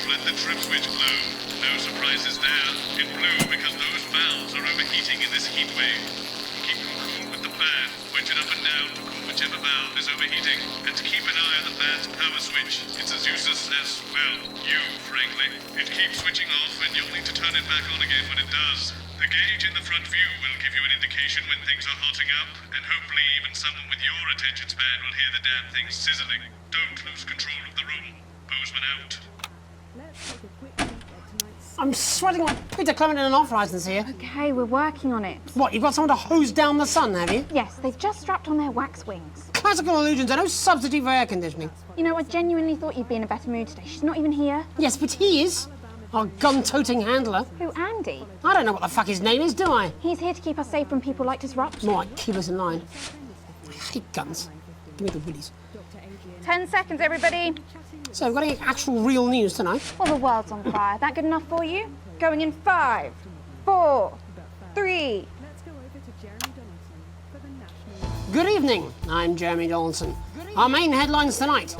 let the trip switch blow. No surprises there. In blue because those valves are overheating in this heat wave. Keep them cool with the fan. Switch it up and down to cool whichever valve is overheating. And keep an eye on the fan's power switch. It's as useless as, well, you, frankly. It keeps switching off and you'll need to turn it back on again when it does. The gauge in the front view will give you an indication when things are hotting up, and hopefully even someone with your attention span will hear the damn thing sizzling. Don't lose control of the room. Bozeman out. I'm sweating like Peter Clement in an off-licence here. Okay, we're working on it. What, you've got someone to hose down the sun, have you? Yes, they've just strapped on their wax wings. Classical illusions are no substitute for air conditioning. You know, I genuinely thought you'd be in a better mood today. She's not even here. Yes, but he is. Our gun-toting handler. Who, Andy? I don't know what the fuck his name is, do I? He's here to keep us safe from people like Disrupt. More like keep us in line. I hate guns. Give me the willies. 10 seconds, everybody. So, we've got any actual real news tonight? Well, the world's on fire. That good enough for you? Going in 5, 4, 3. Good evening, I'm Jeremy Donaldson. Our main headlines tonight.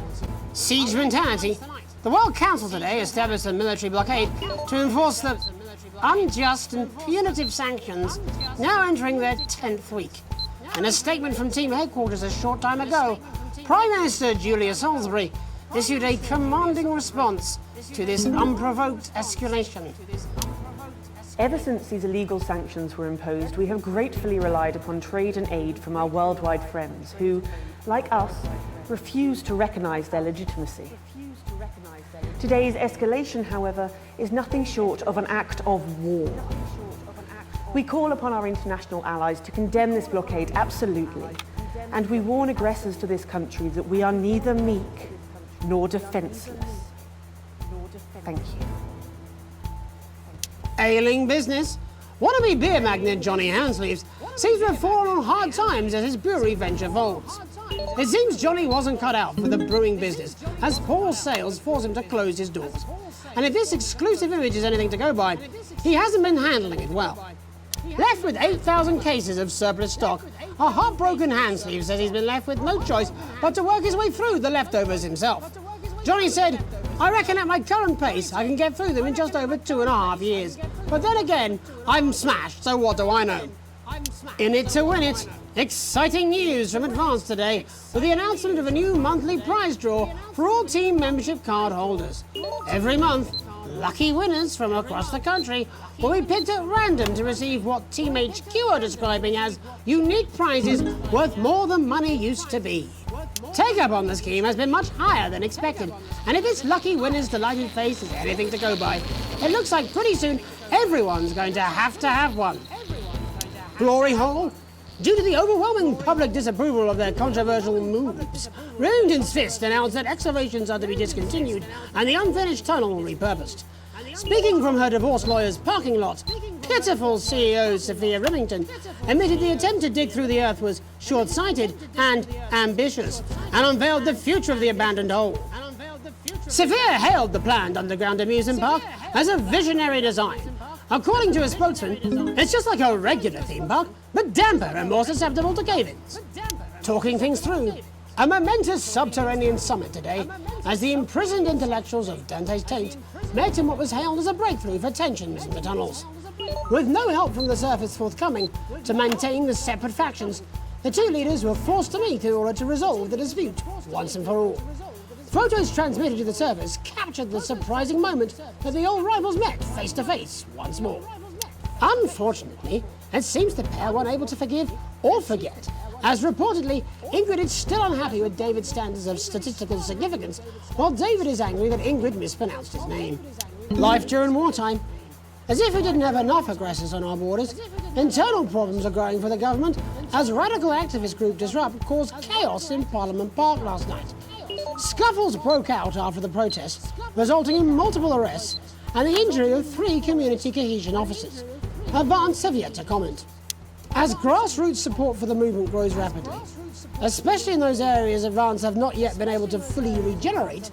Siege mentality. The World Council today established a military blockade to enforce the unjust and punitive sanctions now entering their 10th week. In a statement from team headquarters a short time ago, Prime Minister Julia Salisbury issued a commanding response to this unprovoked escalation. Ever since these illegal sanctions were imposed, we have gratefully relied upon trade and aid from our worldwide friends who, like us, refuse to recognise their legitimacy. Today's escalation, however, is nothing short of an act of war. We call upon our international allies to condemn this blockade absolutely, and we warn aggressors to this country that we are neither meek nor defenceless. Thank you. Ailing business. Wannabe beer magnate Johnny Handsleeves seems to have fallen on hard times as his brewery venture folds. It seems Johnny wasn't cut out for the brewing business, as poor sales forced him to close his doors. And if this exclusive image is anything to go by, he hasn't been handling it well. Left with 8,000 cases of surplus stock, a heartbroken Handsleeve says he's been left with no choice but to work his way through the leftovers himself. Johnny said, "I reckon at my current pace I can get through them in just over 2.5 years. But then again, I'm smashed, so what do I know?" In it to win it. Exciting news from Advance today with the announcement of a new monthly prize draw for all team membership card holders. Every month, lucky winners from across the country will be picked at random to receive what Team HQ are describing as unique prizes worth more than money used to be. Take-up on the scheme has been much higher than expected, and if this lucky winner's delighted face is anything to go by, it looks like pretty soon everyone's going to have one. Glory Hall? Due to the overwhelming public disapproval of their controversial moves, Roundin's Fist announced that excavations are to be discontinued and the unfinished tunnel repurposed. Speaking from her divorce lawyer's parking lot, pitiful CEO Sophia Remington admitted the attempt to dig through the earth was short-sighted and ambitious, and unveiled the future of the abandoned hole. Sophia hailed the planned underground amusement park as a visionary design. According to a spokesman, it's just like a regular theme park, but damper and more susceptible to cave-ins. Talking things through, a momentous subterranean summit today as the imprisoned intellectuals of Dante's Taint met in what was hailed as a breakthrough for tensions in the tunnels. With no help from the surface forthcoming to maintain the separate factions, the two leaders were forced to meet in order to resolve the dispute once and for all. Photos transmitted to the surface captured the surprising moment that the old rivals met face to face once more. Unfortunately, it seems the pair weren't able to forgive or forget, as reportedly Ingrid is still unhappy with David's standards of statistical significance, while David is angry that Ingrid mispronounced his name. Life during wartime. As if we didn't have enough aggressors on our borders, internal problems are growing for the government as radical activist group Disrupt caused chaos in Parliament Park last night. Scuffles broke out after the protests, resulting in multiple arrests and the injury of 3 community cohesion officers. Advance have yet to comment. As grassroots support for the movement grows rapidly, especially in those areas Advance have not yet been able to fully regenerate,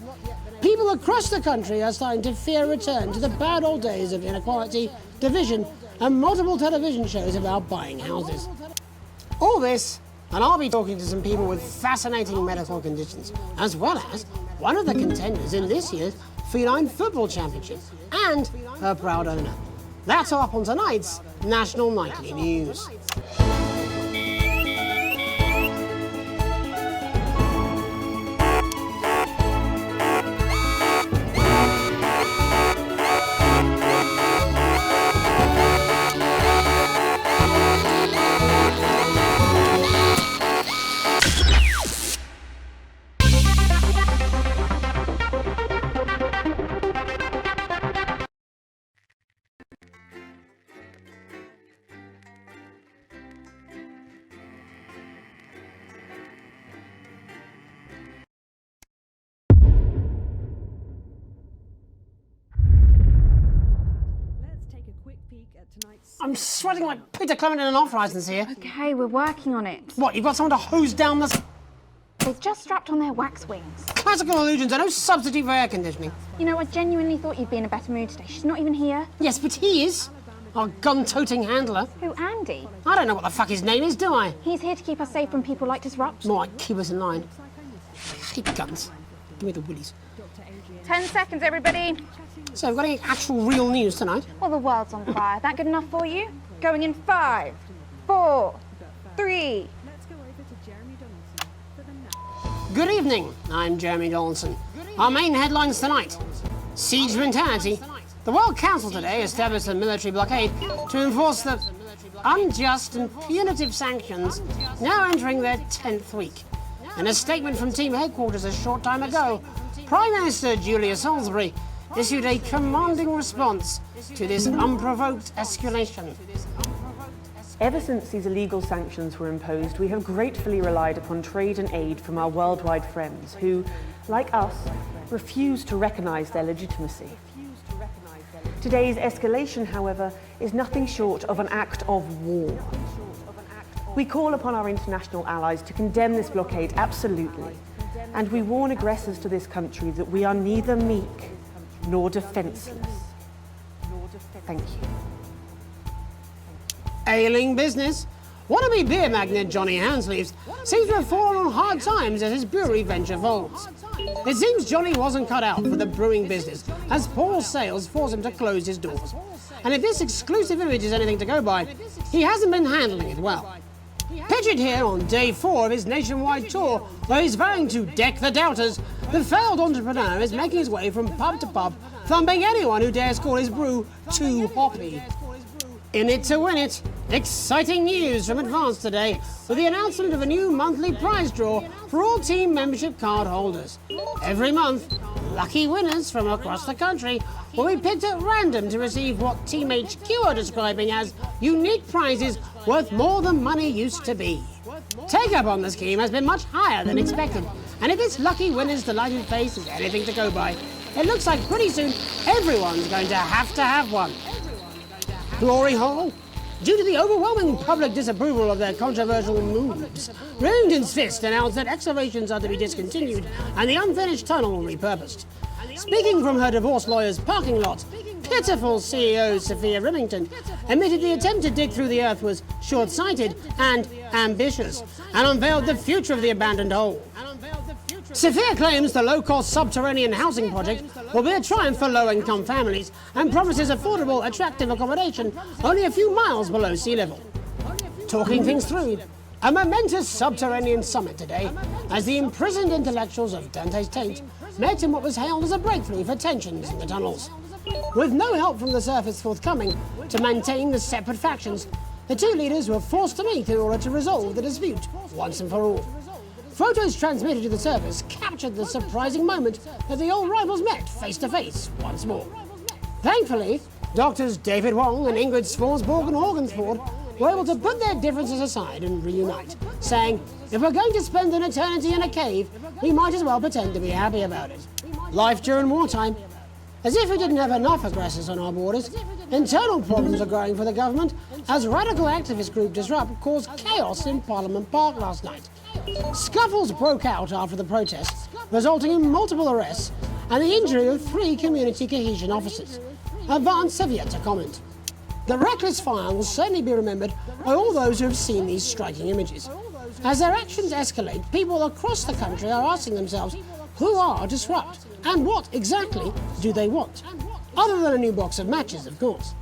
people across the country are starting to fear a return to the bad old days of inequality, division, and multiple television shows about buying houses. All this and I'll be talking to some people with fascinating medical conditions, as well as one of the contenders in this year's Feline Football Championship, and her proud owner. That's all up on tonight's National Nightly News. I'm sweating like Peter Clement in an off-licence here. Okay, we're working on it. What, you've got someone to hose down the... They've just strapped on their wax wings. Classical illusions are no substitute for air conditioning. You know, I genuinely thought you'd be in a better mood today. She's not even here. Yes, but he is. Our gun-toting handler. Who, Andy? I don't know what the fuck his name is, do I? He's here to keep us safe from people like Disrupt. More like keep us in line. I hate guns. Give me the willies. 10 seconds, everybody. So, we've got any actual real news tonight? Well, the world's on fire. That good enough for you? Going in 5, 4, 3. Good evening, I'm Jeremy Donaldson. Our main headlines tonight. Siege mentality. The World Council today established a military blockade to enforce the unjust and punitive sanctions now entering their 10th week. In a statement from team headquarters a short time ago, Prime Minister Julia Salisbury issued a commanding response to this unprovoked escalation. Ever since these illegal sanctions were imposed, we have gratefully relied upon trade and aid from our worldwide friends who, like us, refuse to recognise their legitimacy. Today's escalation, however, is nothing short of an act of war. We call upon our international allies to condemn this blockade absolutely, and we warn aggressors to this country that we are neither meek nor defenceless. Thank you. Ailing business. Wannabe beer magnate Johnny Handsleeves seems to have fallen on hard times as his brewery venture folds. It seems Johnny wasn't cut out for the brewing business, as poor sales forced him to close his doors. And if this exclusive image is anything to go by, he hasn't been handling it well. Pictured here on day 4 of his nationwide tour, where he's vowing to deck the doubters, the failed entrepreneur is making his way from pub to pub, thumping anyone who dares call his brew too hoppy. In it to win it. Exciting news from Advance today with the announcement of a new monthly prize draw for all team membership card holders. Every month, lucky winners from across the country will be picked at random to receive what Team HQ are describing as unique prizes worth more than money used to be. Take-up on the scheme has been much higher than expected, and if this lucky winner's delighted face is anything to go by, it looks like pretty soon everyone's going to have one. Glory Hole? Due to the overwhelming public disapproval of their controversial moves, Remington's Fist announced that excavations are to be discontinued and the unfinished tunnel repurposed. Speaking from her divorce lawyer's parking lot, pitiful CEO Sophia Remington admitted the attempt to dig through the earth was short-sighted and ambitious, and unveiled the future of the abandoned hole. Sophia claims the low-cost subterranean housing project will be a triumph for low-income families and promises affordable, attractive accommodation only a few miles below sea level. Talking things through, a momentous subterranean summit today as the imprisoned intellectuals of Dante's Tate met in what was hailed as a breakthrough for tensions in the tunnels. With no help from the surface forthcoming to maintain the separate factions, the two leaders were forced to meet in order to resolve the dispute once and for all. Photos transmitted to the surface captured the surprising moment that the old rivals met face to face once more. Thankfully, doctors David Wong and Ingrid Swansborg and Horgensford were able to put their differences aside and reunite, saying, if we're going to spend an eternity in a cave, we might as well pretend to be happy about it. Life during wartime. As if we didn't have enough aggressors on our borders, internal problems are growing for the government as radical activist group Disrupt caused chaos in Parliament Park last night. Scuffles broke out after the protests, resulting in multiple arrests and the injury of 3 community cohesion officers. Advance have yet to comment. The reckless fire will certainly be remembered by all those who have seen these striking images. As their actions escalate, people across the country are asking themselves, who are Disrupt? And what exactly do they want? Other than a new box of matches, of course.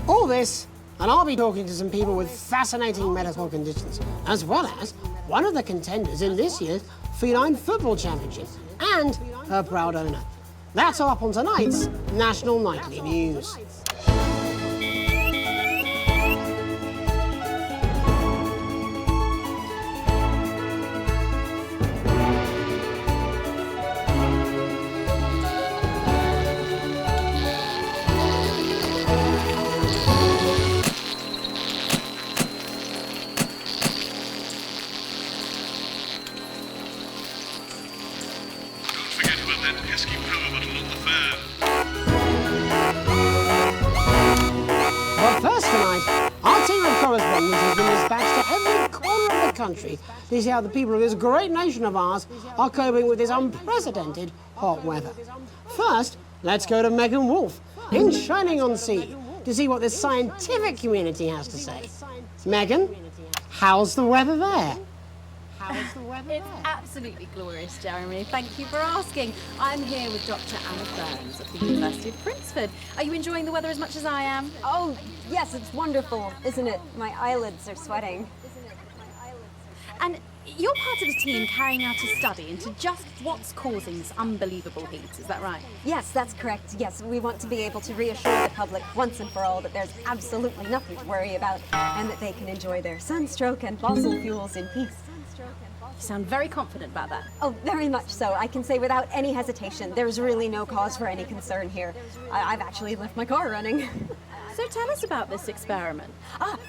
All this, and I'll be talking to some people with fascinating medical conditions, as well as one of the contenders in this year's Feline Football Championship, and her proud owner. That's all up on tonight's National Nightly News. Don't forget about that pesky power bottle on the fan. But first tonight, our team of correspondents has been dispatched to every corner of the country to see how the people of this great nation of ours are coping with this unprecedented hot weather. First, let's go to Megan Wolf in Shining-on-Sea to see what the scientific community has to say. Megan, how's the weather there? It's absolutely glorious, Jeremy. Thank you for asking. I'm here with Dr. Anna Burns at the University of Princeton. Are you enjoying the weather as much as I am? Oh, yes, it's wonderful, isn't it? My eyelids are sweating. And you're part of a team carrying out a study into just what's causing this unbelievable heat, is that right? Yes, that's correct. Yes, we want to be able to reassure the public once and for all that there's absolutely nothing to worry about and that they can enjoy their sunstroke and fossil fuels in peace. You sound very confident about that. Oh, very much so. I can say without any hesitation, there's really no cause for any concern here. I've actually left my car running. So tell us about this experiment.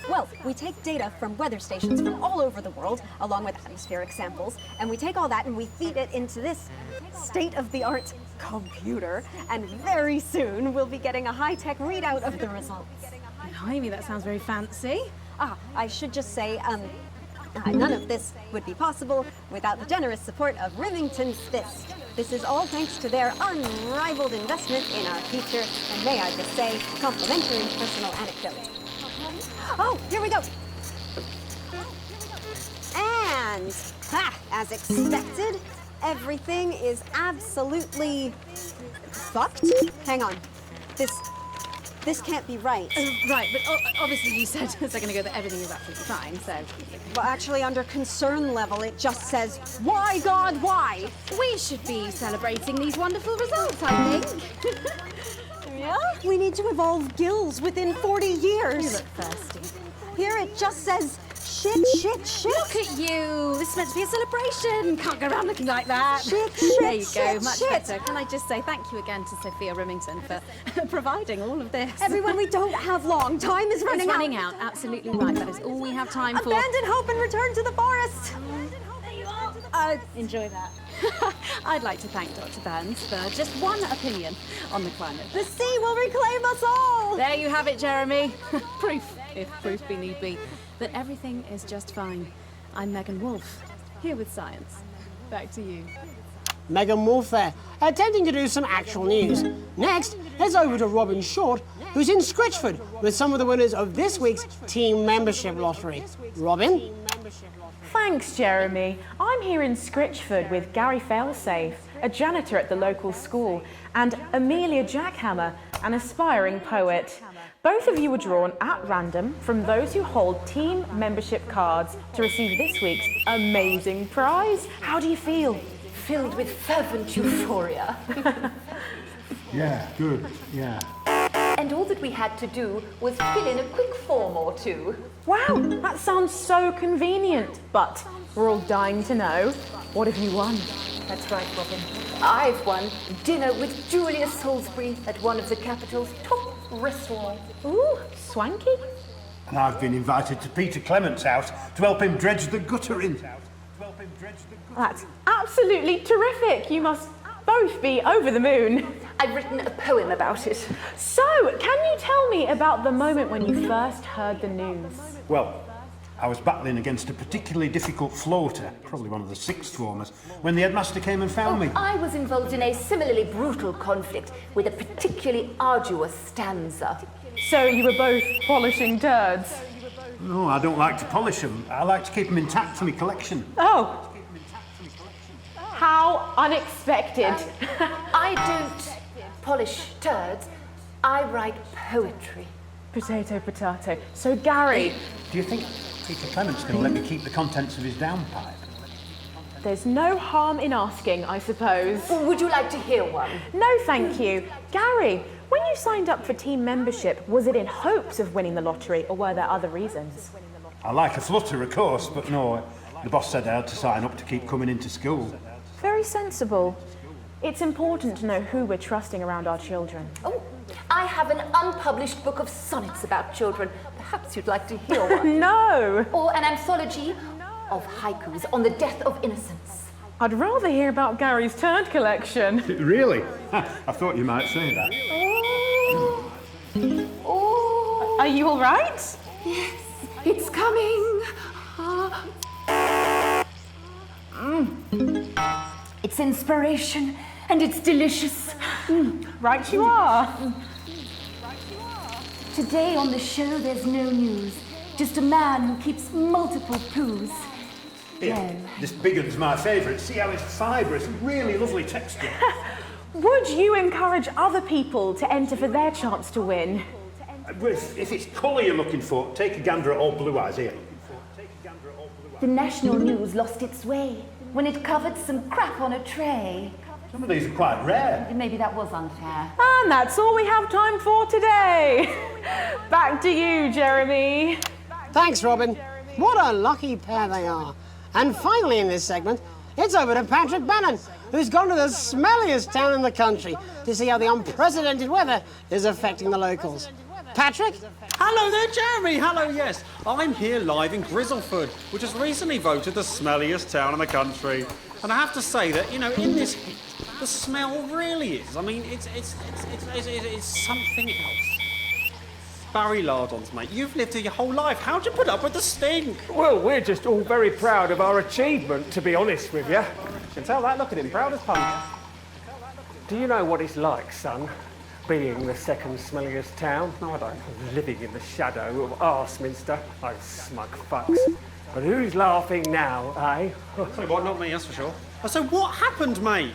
Well, we take data from weather stations from all over the world, along with atmospheric samples, and we take all that and we feed it into this state-of-the-art computer, and very soon we'll be getting a high-tech readout of the results. Blimey, that sounds very fancy. I should just say, none of this would be possible without the generous support of Remington's Fist. This is all thanks to their unrivaled investment in our future, and may I just say, complimentary personal anecdote. Oh, here we go. And, as expected, everything is absolutely fucked. Hang on. This can't be right. Right, but obviously you said a second ago that everything is absolutely fine, so... Well, actually, under concern level, it just says, why, God, why? We should be celebrating these wonderful results, I think. Yeah? We need to evolve gills within 40 years. You look thirsty. Here it just says, shit. Look at you. This is meant to be a celebration. Can't go around looking like that. Shit. There you go, much better. Can I just say thank you again to Sophia Remington for providing all of this. Everyone, we don't have long. Time is running out. It's running out. Absolutely right. That is all we have time for. Abandon hope and return to the forest. Enjoy that. I'd like to thank Dr. Burns for just one opinion on the climate. The sea will reclaim us all. There you have it, Jeremy. Proof, if proof be need be, that everything is just fine. I'm Megan Wolf, here with science. Back to you. Megan Wolf there, attempting to do some actual news. Next, let's over to Robin Short, who's in Scritchford with some of the winners of this week's team membership lottery. Robin? Thanks, Jeremy. I'm here in Scritchford with Gary Failsafe, a janitor at the local school, and Amelia Jackhammer, an aspiring poet. Both of you were drawn at random from those who hold team membership cards to receive this week's amazing prize. How do you feel? Filled with fervent euphoria. Yeah, good, yeah. And all that we had to do was fill in a quick form or two. Wow, that sounds so convenient. But we're all dying to know, what have you won? That's right, Robin. I've won dinner with Julia Salisbury at one of the capital's top restaurants. Ooh, swanky. And I've been invited to Peter Clement's house to help him dredge the gutter in. That's absolutely terrific. You must both be over the moon. I've written a poem about it. So, can you tell me about the moment when you first heard the news? Well, I was battling against a particularly difficult floater, probably one of the sixth formers, when the headmaster came and found me. I was involved in a similarly brutal conflict with a particularly arduous stanza. So you were both polishing turds? No, I don't like to polish them. I like to keep them intact for my collection. Oh! How unexpected. I don't polish turds. I write poetry. Potato, potato. So, Gary, Do you think Peter Clement's going to let me keep the contents of his downpipe? there's no harm in asking, I suppose. Would you like to hear one? No, thank you. Gary, when you signed up for team membership, was it in hopes of winning the lottery, or were there other reasons? I like a flutter, of course, but no, the boss said I had to sign up to keep coming into school. Very sensible. It's important to know who we're trusting around our children. Oh, I have an unpublished book of sonnets about children. Perhaps you'd like to hear one. No! Or an anthology of haikus on the death of innocence. I'd rather hear about Gary's turd collection. Really? I thought you might say that. Oh, Are you all right? yes, it's coming. It's inspiration and it's delicious. Right you are. Today on the show there's no news, just a man who keeps multiple poos. Here, this big one's my favourite. See how it's fibrous, really lovely texture. Would you encourage other people to enter for their chance to win? If it's colour you're looking for, take a gander at old Blue Eyes here. The national news lost its way when it covered some crap on a tray. Some of these are quite rare. Maybe that was unfair. And that's all we have time for today. Back to you, Jeremy. Thanks, Robin. What a lucky pair they are. And finally in this segment, it's over to Patrick Bannon, who's gone to the smelliest town in the country to see how the unprecedented weather is affecting the locals. Patrick? Hello there, Jeremy. Hello, yes. I'm here live in Grizzleford, which was recently voted the smelliest town in the country. And I have to say that, you know, in this heat, the smell really is. I mean, it's something else. Barry Lardons, mate, you've lived here your whole life. How'd you put up with the stink? Well, we're just all very proud of our achievement, to be honest with you. You can tell that, look at him, proud as punk. Do you know what it's like, son, being the second smelliest town? No, I don't. Living in the shadow of Arseminster, those smug fucks. But who's laughing now, eh? So what, not me, that's for sure. So what happened, mate?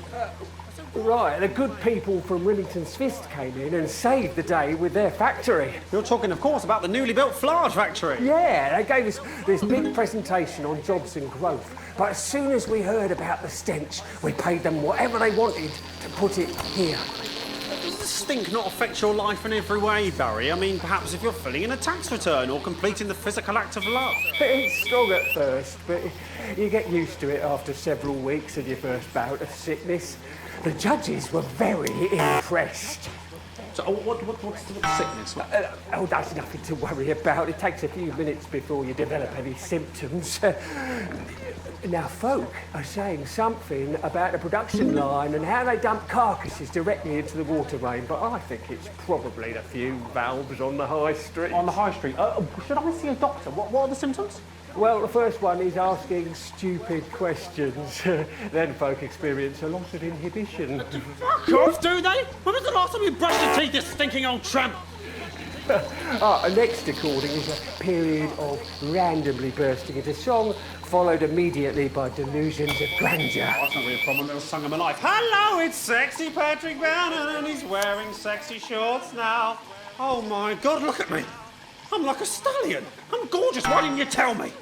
Right, the good people from Remington's Fist came in and saved the day with their factory. You're talking, of course, about the newly built Flard factory. Yeah, they gave us this big presentation on jobs and growth. But as soon as we heard about the stench, we paid them whatever they wanted to put it here. Does the stink not affect your life in every way, Barry? I mean, perhaps if you're filling in a tax return or completing the physical act of love. It's strong at first, but you get used to it after several weeks of your first bout of sickness. The judges were very impressed. So what's the sickness? Oh, that's nothing to worry about. It takes a few minutes before you develop any symptoms. Now, folk are saying something about the production line and how they dump carcasses directly into the water main, but I think it's probably the few valves on the high street. On the high street? Should I see a doctor? What are the symptoms? Well, the first one is asking stupid questions. Then folk experience a loss of inhibition. Fuck off, do they? When was the last time you brushed your teeth, you stinking old tramp? Next recording is a period of randomly bursting into song, followed immediately by delusions of grandeur. Oh, that's not really a problem, little song of my life. Hello, it's sexy Patrick Bannon, and he's wearing sexy shorts now. Oh my God, look at me. I'm like a stallion. I'm gorgeous. Why didn't you tell me?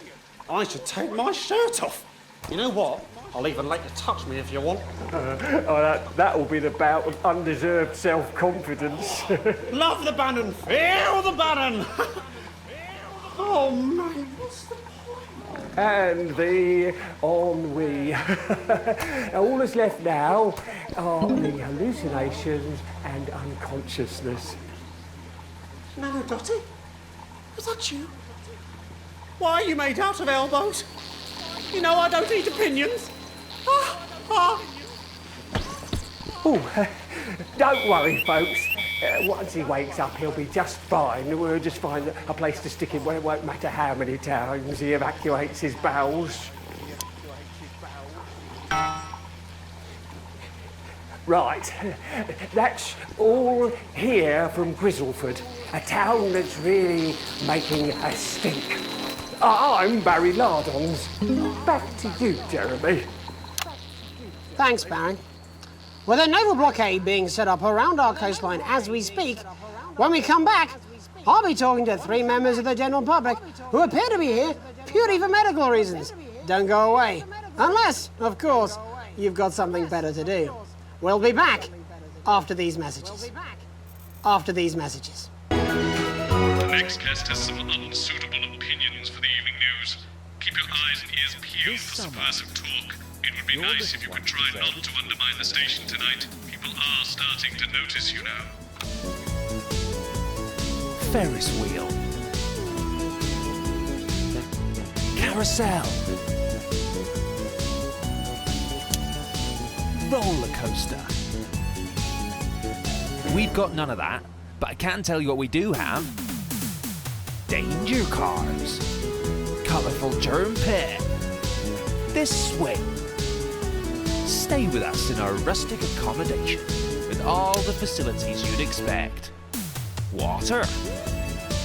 I should take my shirt off. You know what? I'll even let you touch me if you want. That will be the bout of undeserved self-confidence. Love the Bannon. Feel the Bannon. Oh, man, what's the point? And the ennui. All that's left now are the hallucinations and unconsciousness. No, Dottie. Was that you? Why are you made out of elbows? You know I don't eat opinions. Oh, don't worry, folks. Once he wakes up, he'll be just fine. We'll just find a place to stick him where it won't matter how many times he evacuates his bowels. Right, that's all here from Grizzleford, a town that's really making a stink. I'm Barry Lardons. Back to you, Jeremy. Thanks, Baron. With a naval blockade being set up around our coastline as we speak, when we come back, I'll be talking to 3 members of the general public who appear to be here purely for medical reasons. Don't go away. Unless, of course, you've got something better to do. We'll be back after these messages. After these messages. The next guest has some unsuitable opinions for the evening news. Keep your eyes and ears peeled for subversive talk. It would be nice if you could try not to undermine the station tonight. People are starting to notice you now. Ferris wheel. Carousel. Roller coaster. We've got none of that, but I can tell you what we do have. Danger cars. Colourful germ pit. This swing. Stay with us in our rustic accommodation with all the facilities you'd expect. Water.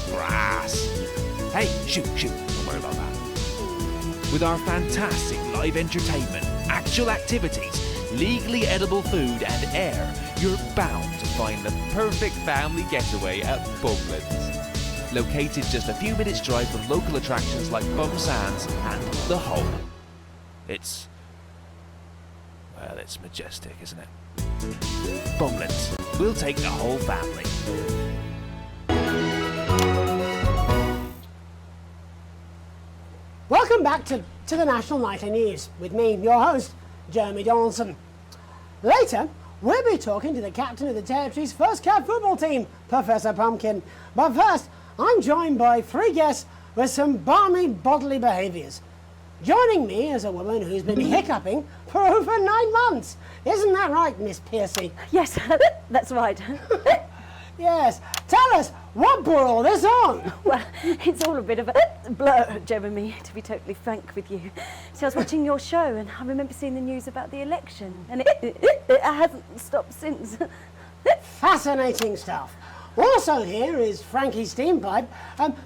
Grass. Hey, shoot, don't worry about that. With our fantastic live entertainment, actual activities, legally edible food and air, you're bound to find the perfect family getaway at Bumlands. Located just a few minutes drive from local attractions like Bum Sands and The Hole. It's majestic, isn't it? Bumlands. We'll take the whole family. Welcome back to the National Nightly News with me, your host, Jeremy Donaldson. Later, we'll be talking to the captain of the Territory's first cat football team, Professor Pumpkin. But first, I'm joined by 3 guests with some balmy bodily behaviours. Joining me is a woman who's been hiccuping for over 9 months. Isn't that right, Miss Piercy? Yes, that's right. Yes. Tell us, what brought all this on? Well, it's all a bit of a blur, Jeremy, to be totally frank with you. See, I was watching your show and I remember seeing the news about the election, and it hasn't stopped since. Fascinating stuff. Also here is Frankie Steampipe.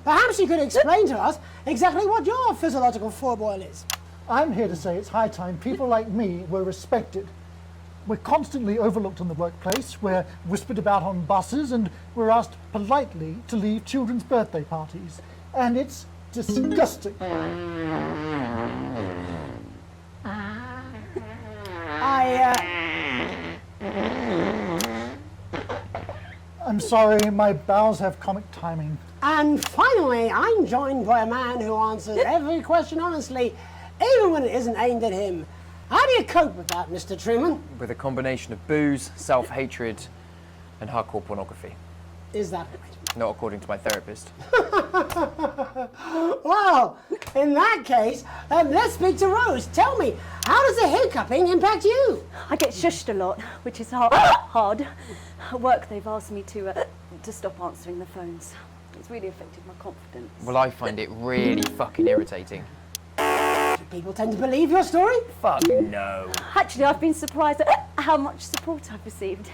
Perhaps you could explain to us exactly what your physiological foible is. I'm here to say it's high time people like me were respected. We're constantly overlooked in the workplace, we're whispered about on buses, and we're asked politely to leave children's birthday parties. And it's disgusting. I'm sorry, my bowels have comic timing. And finally, I'm joined by a man who answers every question honestly, even when it isn't aimed at him. How do you cope with that, Mr. Truman? With a combination of booze, self-hatred, and hardcore pornography. Is that right? Not according to my therapist. Well, in that case, let's speak to Rose. Tell me, how does the hiccuping impact you? I get shushed a lot, which is hard. At work, they've asked me to stop answering the phones. It's really affected my confidence. Well, I find it really fucking irritating. Do people tend to believe your story? Fuck no. Actually, I've been surprised at how much support I've received.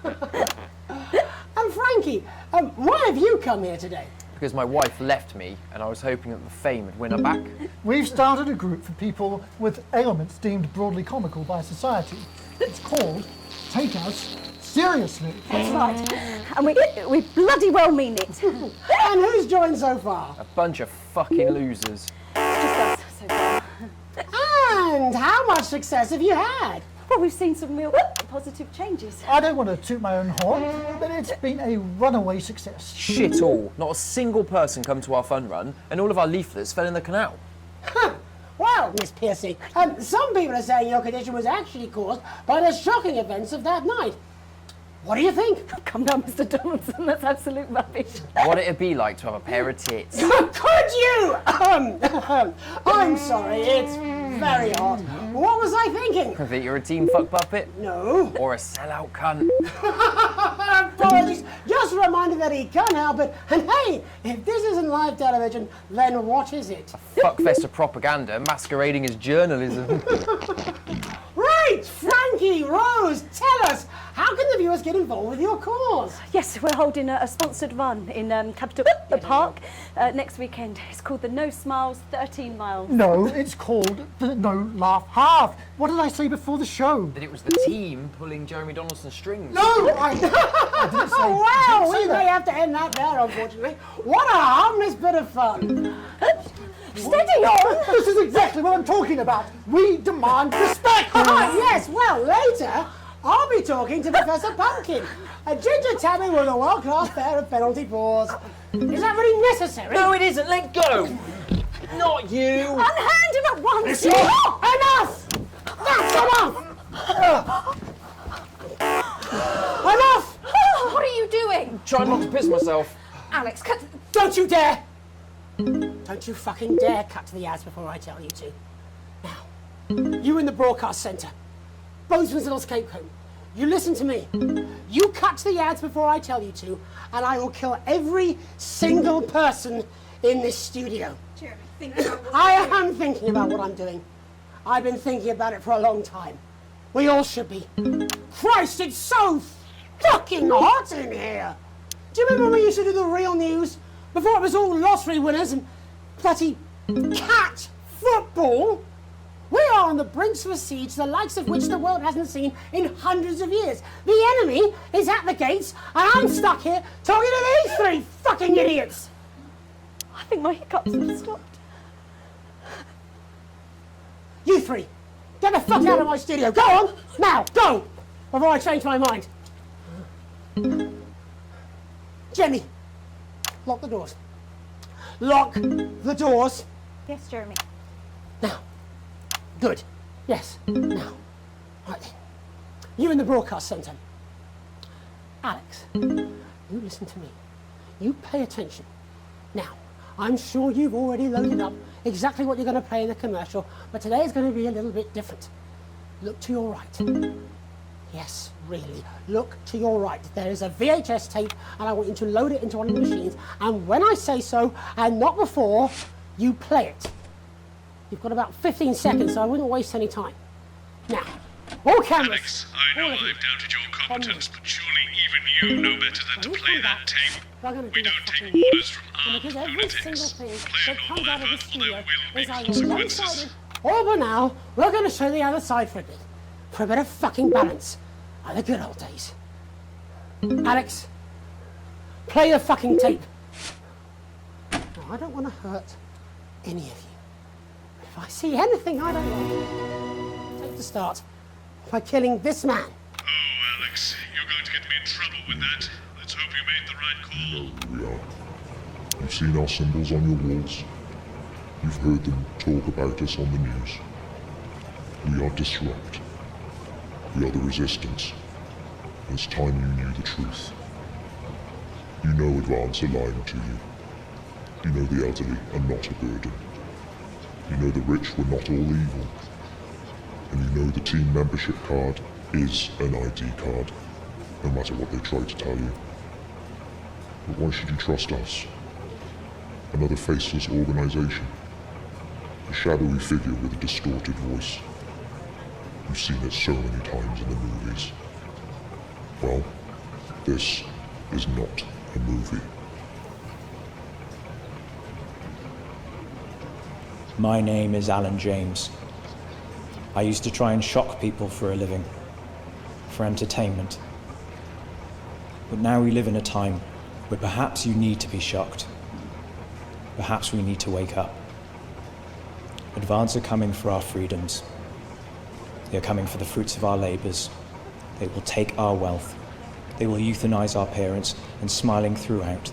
And Frankie, why have you come here today? Because my wife left me, and I was hoping that the fame would win her back. We've started a group for people with ailments deemed broadly comical by society. It's called Take Us Seriously. That's right. And we bloody well mean it. And who's joined so far? A bunch of fucking losers. Just us so far. And how much success have you had? Well, we've seen some real positive changes. I don't want to toot my own horn, but it's been a runaway success. Shit all. Not a single person come to our fun run, and all of our leaflets fell in the canal. Well, Miss Piercy, some people are saying your condition was actually caused by the shocking events of that night. What do you think? Come down, Mr. Donaldson, that's absolute rubbish. What'd it be like to have a pair of tits? Could you? I'm sorry, it's very hot. What was I thinking? That you're a team fuck puppet? No. Or a sellout cunt? Apologies. Just a reminder that he can't help it. And hey, if this isn't live television, then what is it? A fuckfest of propaganda masquerading as journalism. Right, Frankie, Rose, tell us, how can the viewers viewers get involved with your cause? Yes, we're holding a sponsored run in Capital Park next weekend. It's called the No Smiles 13 Miles. No, it's called the No Laugh Half. What did I say before the show? That it was the team pulling Jeremy Donaldson's strings. No, I didn't say. Oh, wow, didn't say we that. may have to end that there, unfortunately. What a harmless bit of fun. Steady on! This is exactly what I'm talking about. We demand respect. Yes, well, later, I'll be talking to Professor Pumpkin. A ginger tabby with a world-class pair of penalty paws. Is that really necessary? No, it isn't. Let go. Not you. Unhand him at once! Enough! That's enough! Enough! What are you doing? Try not to piss myself. Alex, cut. Don't you dare! Don't you fucking dare cut to the ads before I tell you to. Now, you in the broadcast centre, Bozeman's little scapegoat, you listen to me. You cut to the ads before I tell you to, and I will kill every single person in this studio. Jeremy, think about what I am thinking about what I'm doing. I've been thinking about it for a long time. We all should be. Christ, it's so fucking hot in here. Do you remember when we used to do the real news? Before it was all lottery winners and bloody cat football? We are on the brinks of a siege the likes of which the world hasn't seen in hundreds of years. The enemy is at the gates and I'm stuck here talking to these three fucking idiots. I think my hiccups have stopped. You three, get the fuck out of my studio. Go on, now, go, before I change my mind. Jenny, lock the doors. Lock the doors. Yes, Jeremy. Now. Good. Yes. Now. Right then. You in the broadcast centre. Alex, you listen to me. You pay attention. Now, I'm sure you've already loaded up exactly what you're going to play in the commercial, but today is going to be a little bit different. Look to your right. Yes, really. Look to your right. There is a VHS tape, and I want you to load it into one of the machines, and when I say so, and not before, you play it. You've got about 15 seconds, so I wouldn't waste any time. Now, all cameras. Alex, I know I've doubted your competence, but surely even you know better than to play that tape. We don't take orders from armed lunatics. Play it normal effort, or there will be consequences. Or for now, we're going to show the other side for a bit. For a bit of fucking balance. Like the good old days. Alex, play the fucking tape. Now, I don't want to hurt any of you. If I see anything I don't like, take the start by killing this man. Oh, Alex, you're going to get me in trouble with that. Let's hope you made the right call. No, we are. You've seen our symbols on your walls. You've heard them talk about us on the news. We are Disrupt. We are the Resistance. It's time you knew the truth. You know Advance are lying to you. You know the elderly are not a burden. You know the rich were not all evil. And you know the team membership card is an ID card, no matter what they try to tell you. But why should you trust us? Another faceless organization. A shadowy figure with a distorted voice. You've seen it so many times in the movies. Well, this is not a movie. My name is Alan James. I used to try and shock people for a living, for entertainment. But now we live in a time where perhaps you need to be shocked. Perhaps we need to wake up. Advance are coming for our freedoms. They are coming for the fruits of our labours. They will take our wealth. They will euthanize our parents and smiling throughout.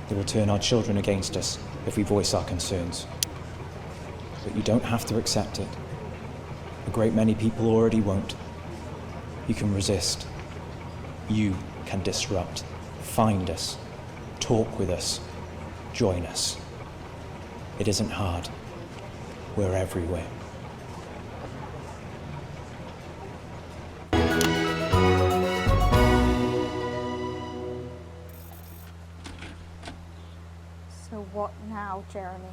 They will turn our children against us if we voice our concerns. But you don't have to accept it. A great many people already won't. You can resist. You can disrupt. Find us. Talk with us. Join us. It isn't hard. We're everywhere. So what now, Jeremy?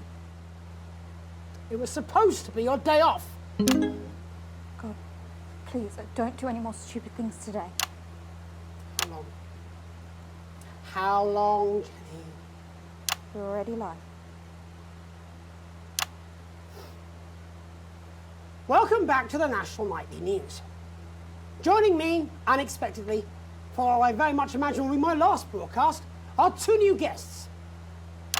It was supposed to be your day off. God, please, don't do any more stupid things today. how long, Jenny? You're already live. Welcome back to the National Nightly News. Joining me, unexpectedly, for what I very much imagine will be my last broadcast, are two new guests.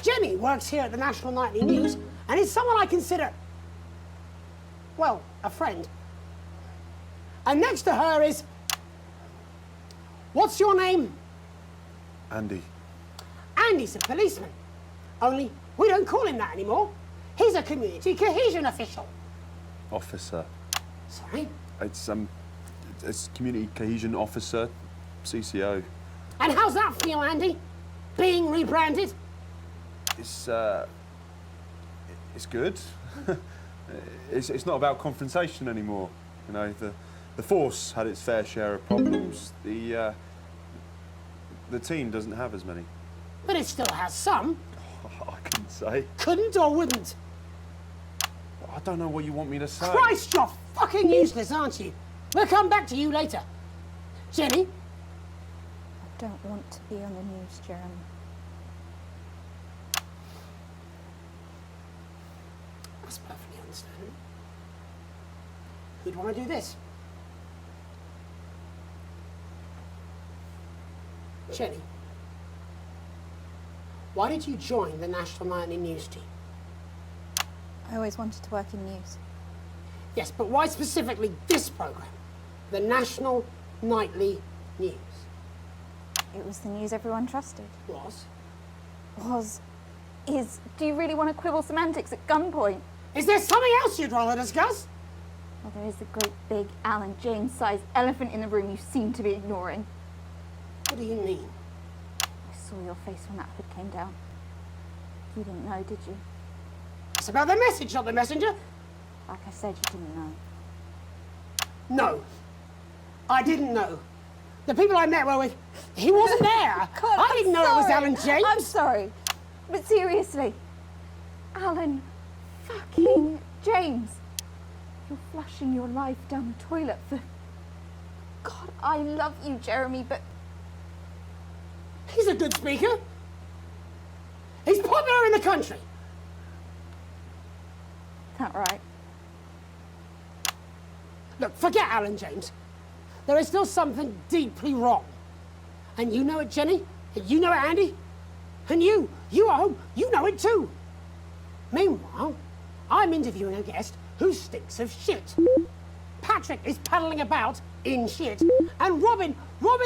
Jenny works here at the National Nightly News and is someone I consider, well, a friend. And next to her is... What's your name? Andy. Andy's a policeman. Only we don't call him that anymore. He's a community cohesion official. Officer. Sorry? It's community cohesion officer, CCO. And how's that feel, Andy? Being rebranded? It's good. it's not about confrontation anymore. You know, the force had its fair share of problems. The team doesn't have as many. But it still has some. I couldn't say. Couldn't or wouldn't? I don't know what you want me to say. Christ, you're fucking useless, aren't you? We'll come back to you later. Jenny? I don't want to be on the news, Jeremy. That's perfectly understandable. Who'd want to do this? Jenny, why did you join the National Nightly News team? I always wanted to work in news. Yes, but why specifically this program? The National Nightly News. It was the news everyone trusted. Is. Do you really want to quibble semantics at gunpoint? Is there something else you'd rather discuss? Well, there is the great big Alan James-sized elephant in the room you seem to be ignoring. What do you mean? I saw your face when that hood came down. You didn't know, did you? It's about the message, not the messenger. Like I said, you didn't know. No, I didn't know. The people I met were with, he wasn't there. God, I didn't know it was Alan James. I'm sorry, but seriously, Alan fucking James. You're flushing your life down the toilet for... God, I love you, Jeremy, but... He's a good speaker. He's popular in the country. That right? Look, forget Alan James. There is still something deeply wrong. And you know it, Jenny. And you know it, Andy. And you at home, you know it too. Meanwhile, I'm interviewing a guest who stinks of shit. Patrick is paddling about in shit. And Robin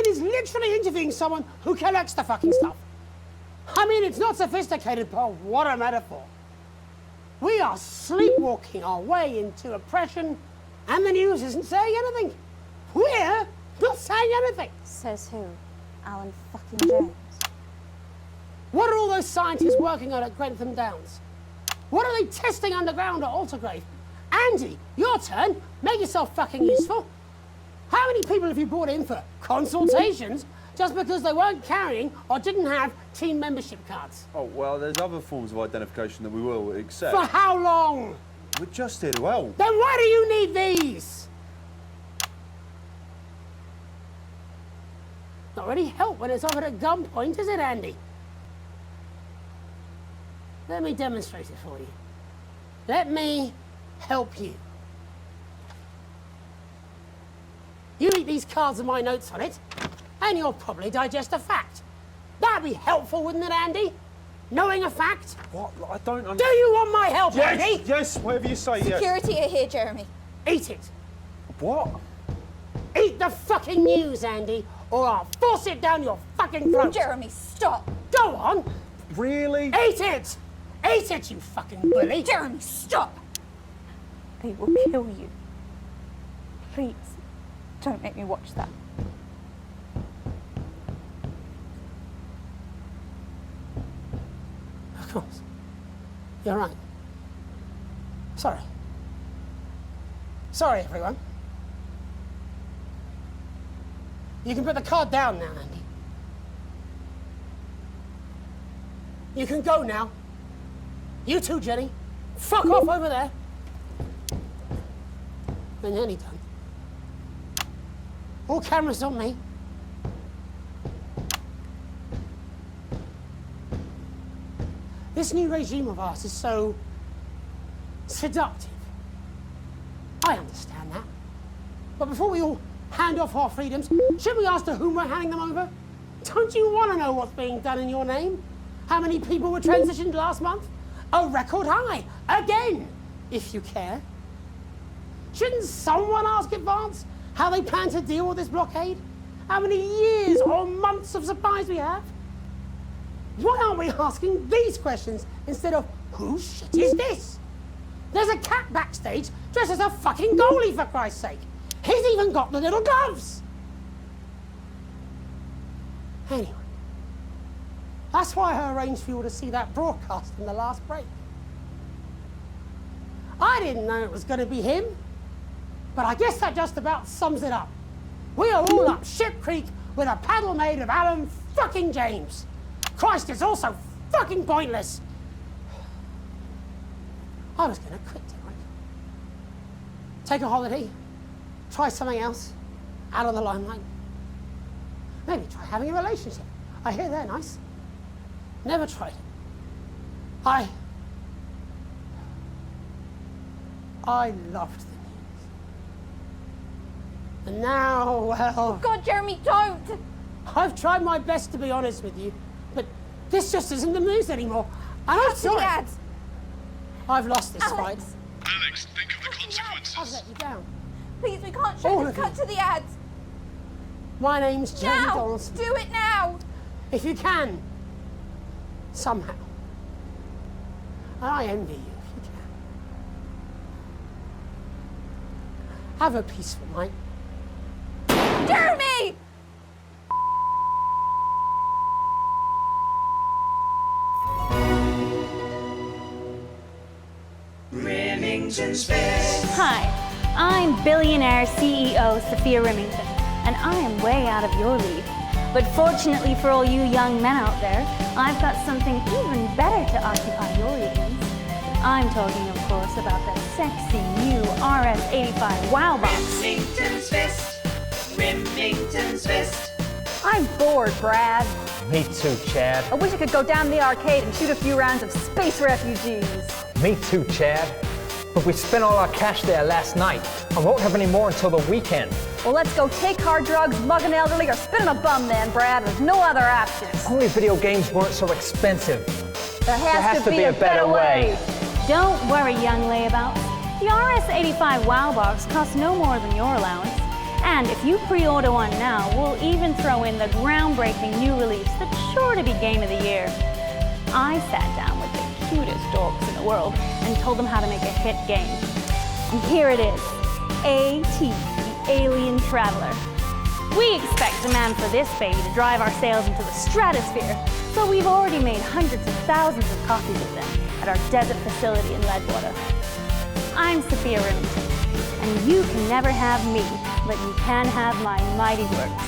is literally interviewing someone who collects the fucking stuff. I mean, it's not sophisticated, but what a metaphor. We are sleepwalking our way into oppression, and the news isn't saying anything. We're not saying anything. Says who? Alan fucking James. What are all those scientists working on at Grantham Downs? What are they testing underground at Altergrave? Andy, your turn. Make yourself fucking useful. How many people have you brought in for consultations just because they weren't carrying or didn't have team membership cards? Oh, well, there's other forms of identification that we will accept. For how long? We're just here to help. Then why do you need these? Not really help when it's offered at gunpoint, is it, Andy? Let me demonstrate it for you. Let me help you. You eat these cards with my notes on it, and you'll probably digest a fact. That'd be helpful, wouldn't it, Andy? Knowing a fact? What? I don't understand. Do you want my help, Yes, Andy? yes, whatever you say, yes. Security are here, Jeremy. Eat it. What? Eat the fucking news, Andy, or I'll force it down your fucking throat. Jeremy, stop. Go on. Really? Eat it. Eat it, you fucking bully. Jeremy, stop. They will kill you. Please, don't make me watch that. Of course. You're right. Sorry. Sorry, everyone. You can put the card down now, Andy. You can go now. You too, Jenny. Fuck off over there. We're nearly done. All cameras on me. This new regime of ours is so seductive. I understand that. But before we all hand off our freedoms, should we ask to whom we're handing them over? Don't you want to know what's being done in your name? How many people were transitioned last month? A record high, again, if you care. Shouldn't someone ask Advance how they plan to deal with this blockade? How many years or months of supplies we have? Why aren't we asking these questions instead of, whose shit is this? There's a cat backstage dressed as a fucking goalie, for Christ's sake. He's even got the little gloves. Anyway, that's why I arranged for you to see that broadcast in the last break. I didn't know it was going to be him, but I guess that just about sums it up. We are all up Ship Creek with a paddle made of Alan fucking James. Christ, it's all so fucking pointless. I was going to quit tonight. Take a holiday, try something else, out of the limelight. Maybe try having a relationship. I hear they're nice. Never tried it. I loved the news. And now, well... God, Jeremy, don't! I've tried my best to be honest with you, but this just isn't the news anymore. And I'm sorry. Ads. I've lost this fight. Alex, think of the consequences. I've let you down. Please, we can't show this. Cut to the ads. My name's Jeremy Now! Donaldson. Do it now! If you can. Somehow. And I envy you if you can. Have a peaceful night. Jeremy! Remington's Best. Hi, I'm billionaire CEO Sophia Remington, and I am way out of your league. But fortunately for all you young men out there, I've got something even better to occupy your evenings. I'm talking, of course, about the sexy new RS-85 Wow Box. Remington's Best. Remington's Best. I'm bored, Brad. Me too, Chad. I wish I could go down the arcade and shoot a few rounds of Space Refugees. Me too, Chad. But we spent all our cash there last night and won't have any more until the weekend. Well, let's go take hard drugs, mug an elderly, or spit in a bum then, Brad. There's no other options. If only video games weren't so expensive. There has to be a better way. Don't worry, young layabouts. The RS-85 Wow Box costs no more than your allowance. And if you pre-order one now, we'll even throw in the groundbreaking new release that's sure to be Game of the Year. I sat down with the cutest dorks in the world and told them how to make a hit game. And here it is, A.T., the Alien Traveler. We expect demand for this baby to drive our sales into the stratosphere, so we've already made hundreds of thousands of copies of them at our desert facility in Leadwater. I'm Sophia Remington, and you can never have me, but you can have my mighty works.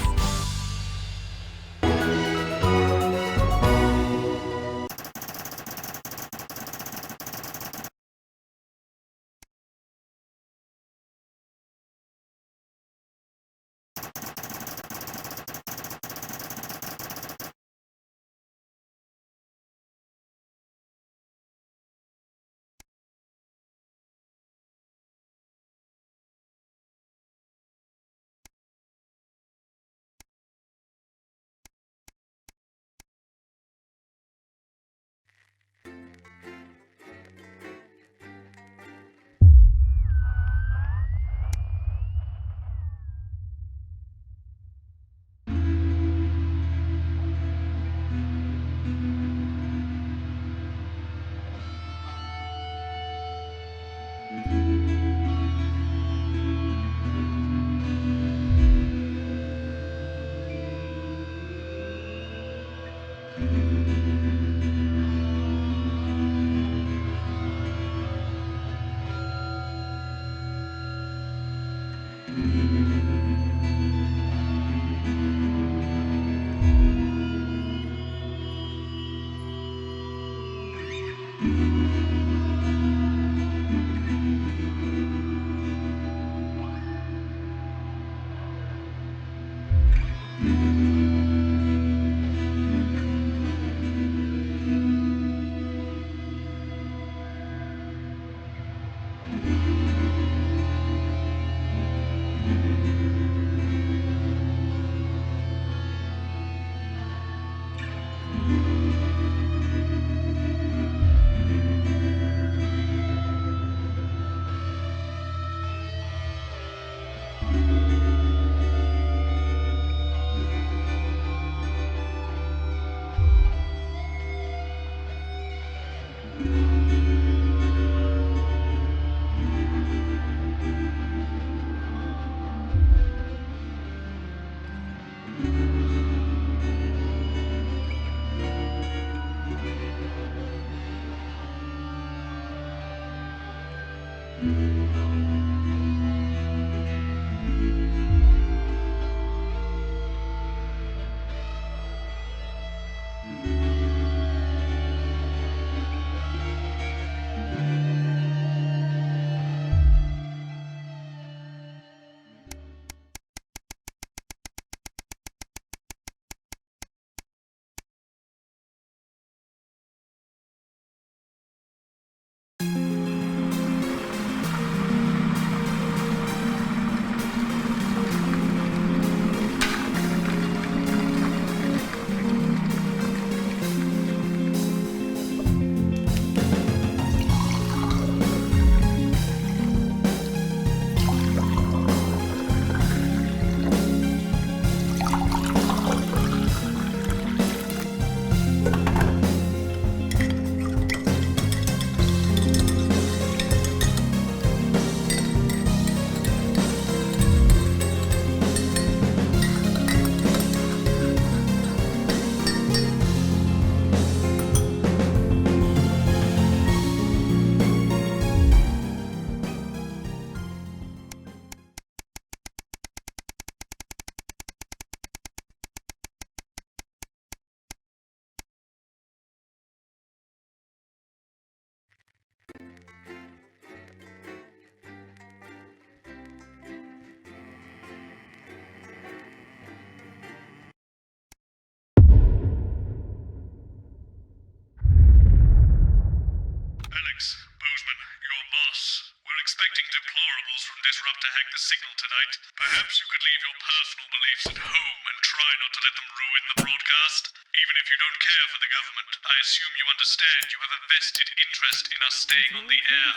expecting deplorables from Disrupt to hack the signal tonight. Perhaps you could leave your personal beliefs at home and try not to let them ruin the broadcast. Even if you don't care for the government, I assume you understand you have a vested interest in us staying on the air.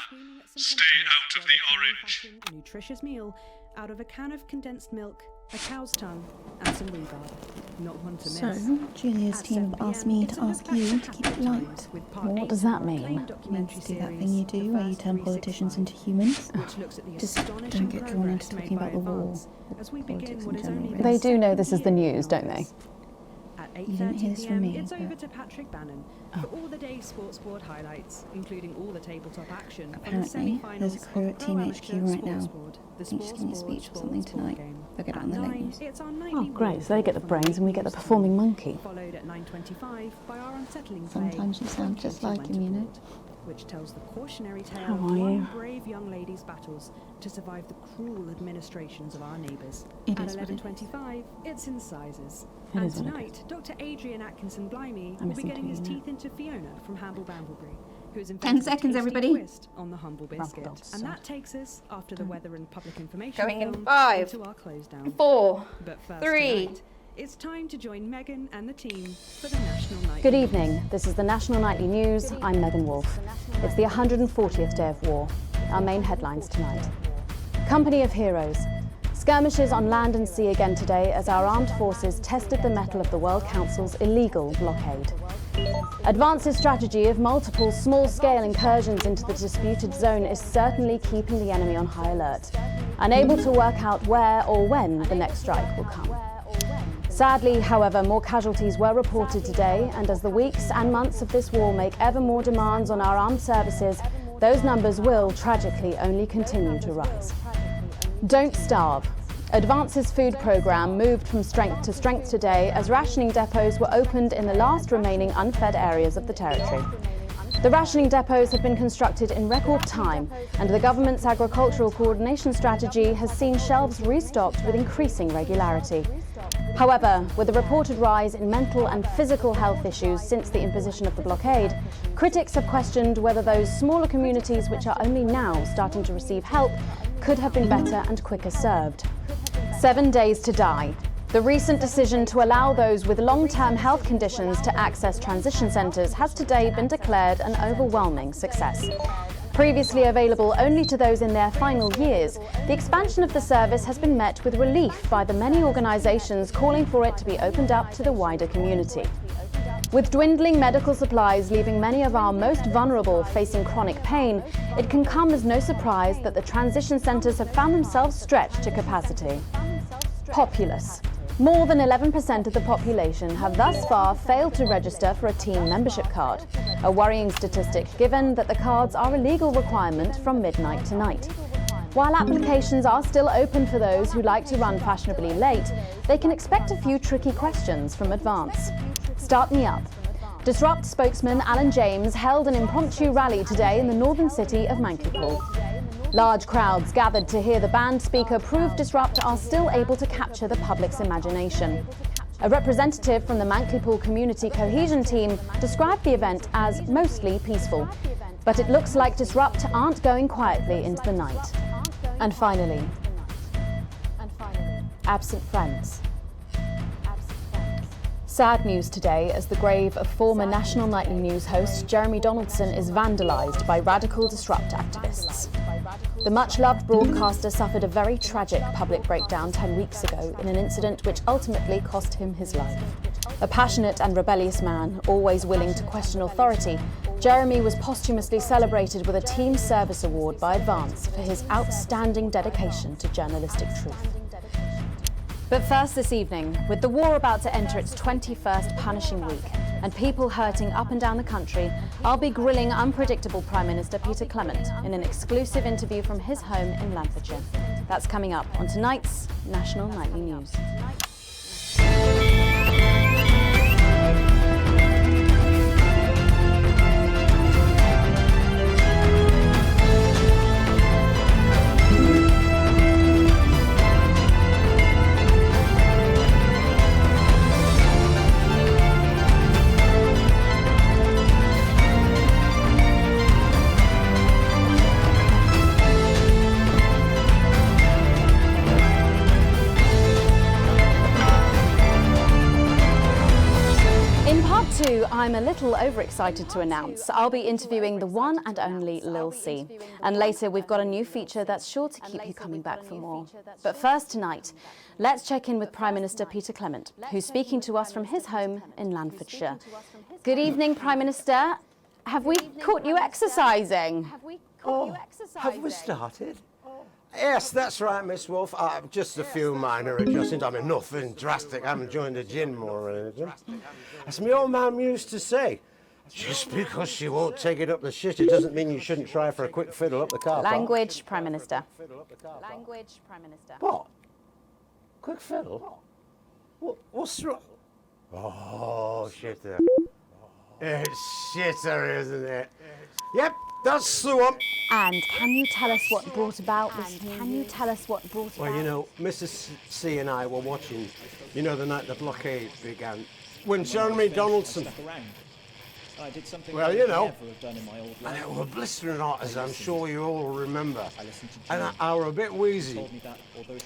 Stay out of the orange. A nutritious meal out of a can of condensed milk, a cow's tongue, and some rhubarb. Not one to miss. So, Julia's team have asked me to ask you to keep it light. What does that mean? It means to do that thing you do where you turn politicians into humans. Just don't get drawn into talking about the war. Politics in general. They do know this is the news, don't they? You didn't hear this from me. It's over to Patrick Bannon for all the day's sports board highlights, including all the tabletop action. Apparently, there's a crew at Team HQ right now. He's giving a speech or something tonight. They'll get it on the late news. Oh, great. So they get the brains and we get the performing monkey. Followed at 9:25 by our unsettling Sometimes you sound just like him, you know. Which tells the cautionary tale How of are one you? brave young lady's battles to survive the cruel administrations of our neighbours. It At is what it is. 11:25, it's incisors. It And is what it tonight, Dr. Adrian Atkinson Blimey I'm will be missing getting his two, you know. teeth into Fiona from Hamble Bamblebury, who has 10 invented a seconds, tasty everybody. twist on the humble biscuit. And that takes us, after the weather and public information Going in film, 5, into our close down. 4, But first 3. tonight, it's time to join Megan and the team for the National Night. Good evening. This is the National Nightly News. I'm Megan Wolfe. It's the 140th day of war. Our main headlines tonight. Company of Heroes. Skirmishes on land and sea again today as our armed forces tested the mettle of the World Council's illegal blockade. Advance's strategy of multiple small-scale incursions into the disputed zone is certainly keeping the enemy on high alert, unable to work out where or when the next strike will come. Sadly, however, more casualties were reported today, and as the weeks and months of this war make ever more demands on our armed services, those numbers will, tragically, only continue to rise. Don't starve. Advance's food programme moved from strength to strength today as rationing depots were opened in the last remaining unfed areas of the territory. The rationing depots have been constructed in record time, and the government's agricultural coordination strategy has seen shelves restocked with increasing regularity. However, with the reported rise in mental and physical health issues since the imposition of the blockade, critics have questioned whether those smaller communities which are only now starting to receive help could have been better and quicker served. 7 days to die. The recent decision to allow those with long-term health conditions to access transition centres has today been declared an overwhelming success. Previously available only to those in their final years, the expansion of the service has been met with relief by the many organisations calling for it to be opened up to the wider community. With dwindling medical supplies leaving many of our most vulnerable facing chronic pain, it can come as no surprise that the transition centres have found themselves stretched to capacity. Populace. More than 11% of the population have thus far failed to register for a team membership card, a worrying statistic given that the cards are a legal requirement from midnight tonight. While applications are still open for those who like to run fashionably late, they can expect a few tricky questions from Advance. Start me up. Disrupt spokesman Alan James held an impromptu rally today in the northern city of Mankipool. Large crowds gathered to hear the band speaker prove Disrupt are still able to capture the public's imagination. A representative from the Mankipool Community Cohesion Team described the event as mostly peaceful, but it looks like Disrupt aren't going quietly into the night. And finally, absent friends. Sad news today as the grave of former National Nightly News host Jeremy Donaldson is vandalised by radical Disrupt activists. The much-loved broadcaster suffered a very tragic public breakdown 10 weeks ago in an incident which ultimately cost him his life. A passionate and rebellious man, always willing to question authority, Jeremy was posthumously celebrated with a Team Service Award by Advance for his outstanding dedication to journalistic truth. But first this evening, with the war about to enter its 21st punishing week and people hurting up and down the country, I'll be grilling unpredictable Prime Minister Peter Clement in an exclusive interview from his home in Lancashire. That's coming up on tonight's National Nightly News. 2, I'm a little overexcited to announce I'll be interviewing the one and only Lil C. And later we've got a new feature that's sure to keep you coming back for more. But first tonight, let's check in with Prime Minister Peter Clement, who's speaking to us from his home in Lanfordshire. Good evening, Prime Minister. Have we caught you exercising? Have we started? Yes, that's right, Miss Wolf. Just a few minor adjustments. I mean, nothing drastic. I haven't joined the gym or anything. As my old mum used to say, just because she won't take it up the shit, it doesn't mean you shouldn't try for a quick fiddle up the car park. Language, Prime Minister. Language, Prime Minister. What? Quick fiddle? What's wrong? Oh, shitter. It's shitter, isn't it? Yep, that's the one. And can you tell us what brought about this? Well, you know, Mrs. C and I were watching, you know, the night the blockade began, when Jeremy Donaldson. I did something Well, you know, never have done in my old life. and it were blistering hot, as I'm sure you all remember. And I were a bit wheezy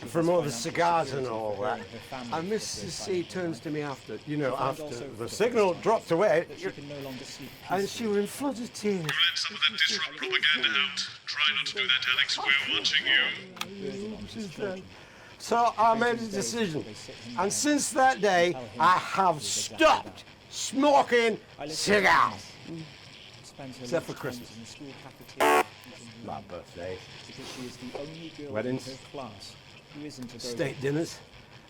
from all the cigars and all that. And Mrs. C turns to me after, you know, after the signal dropped away, and she were in floods of tears. Let some of that disrupt propaganda out. Try not to do that, Alex. We're watching you. So I made a decision, and since that day, I have stopped smoking cigars. Except for Christmas. My birthday. Weddings. State dinners.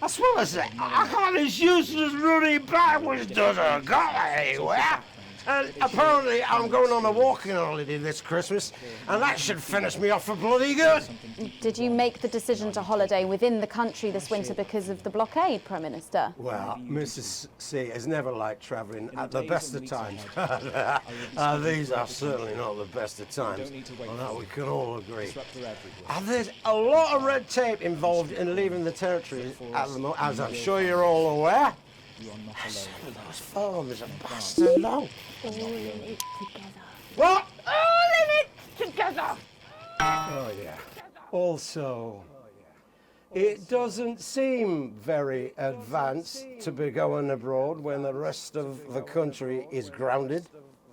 That's what I say. I got this useless running backwards doesn't go anywhere. And apparently I'm going on a walking holiday this Christmas, and that should finish me off for bloody good. Did you make the decision to holiday within the country this winter because of the blockade, Prime Minister? Well, Mrs. C has never liked travelling at the best of times. These are certainly not the best of times. Well, that we can all agree. And there's a lot of red tape involved in leaving the territory at the moment, as I'm sure you're all aware. Some of those forms are bastard long. All in it together. What? All in it together. Oh, yeah. Also, it doesn't seem very advanced to be going abroad when the rest of the country is grounded.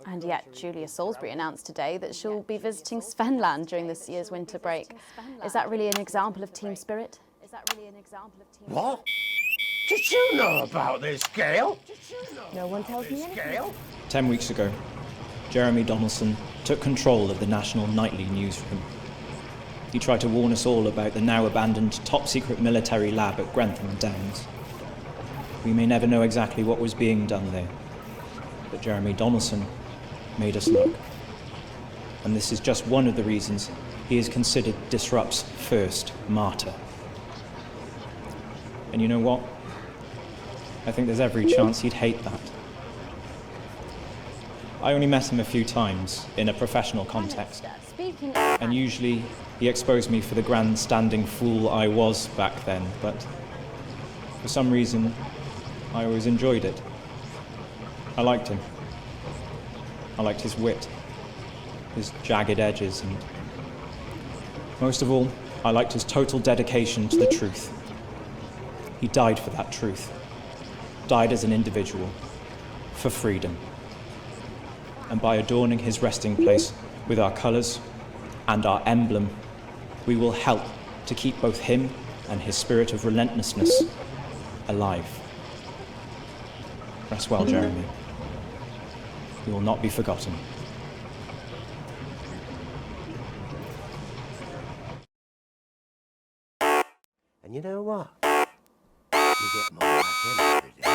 And yet, Julia Salisbury announced today that she'll be visiting Svenland during this year's winter break. Is that really an example of team spirit? What? Did you know about this, Gail? No one tells me anything. 10 weeks ago, Jeremy Donaldson took control of the national nightly newsroom. He tried to warn us all about the now abandoned top-secret military lab at Grantham Downs. We may never know exactly what was being done there, but Jeremy Donaldson made us look. And this is just one of the reasons he is considered Disrupt's first martyr. And you know what? I think there's every chance he'd hate that. I only met him a few times in a professional context, and usually he exposed me for the grandstanding fool I was back then, but for some reason I always enjoyed it. I liked him. I liked his wit, his jagged edges, and most of all, I liked his total dedication to the truth. He died for that truth. Died as an individual, for freedom. And by adorning his resting place with our colours and our emblem, we will help to keep both him and his spirit of relentlessness alive. Rest well, Jeremy. You will not be forgotten. And you know what? You get more like him every day.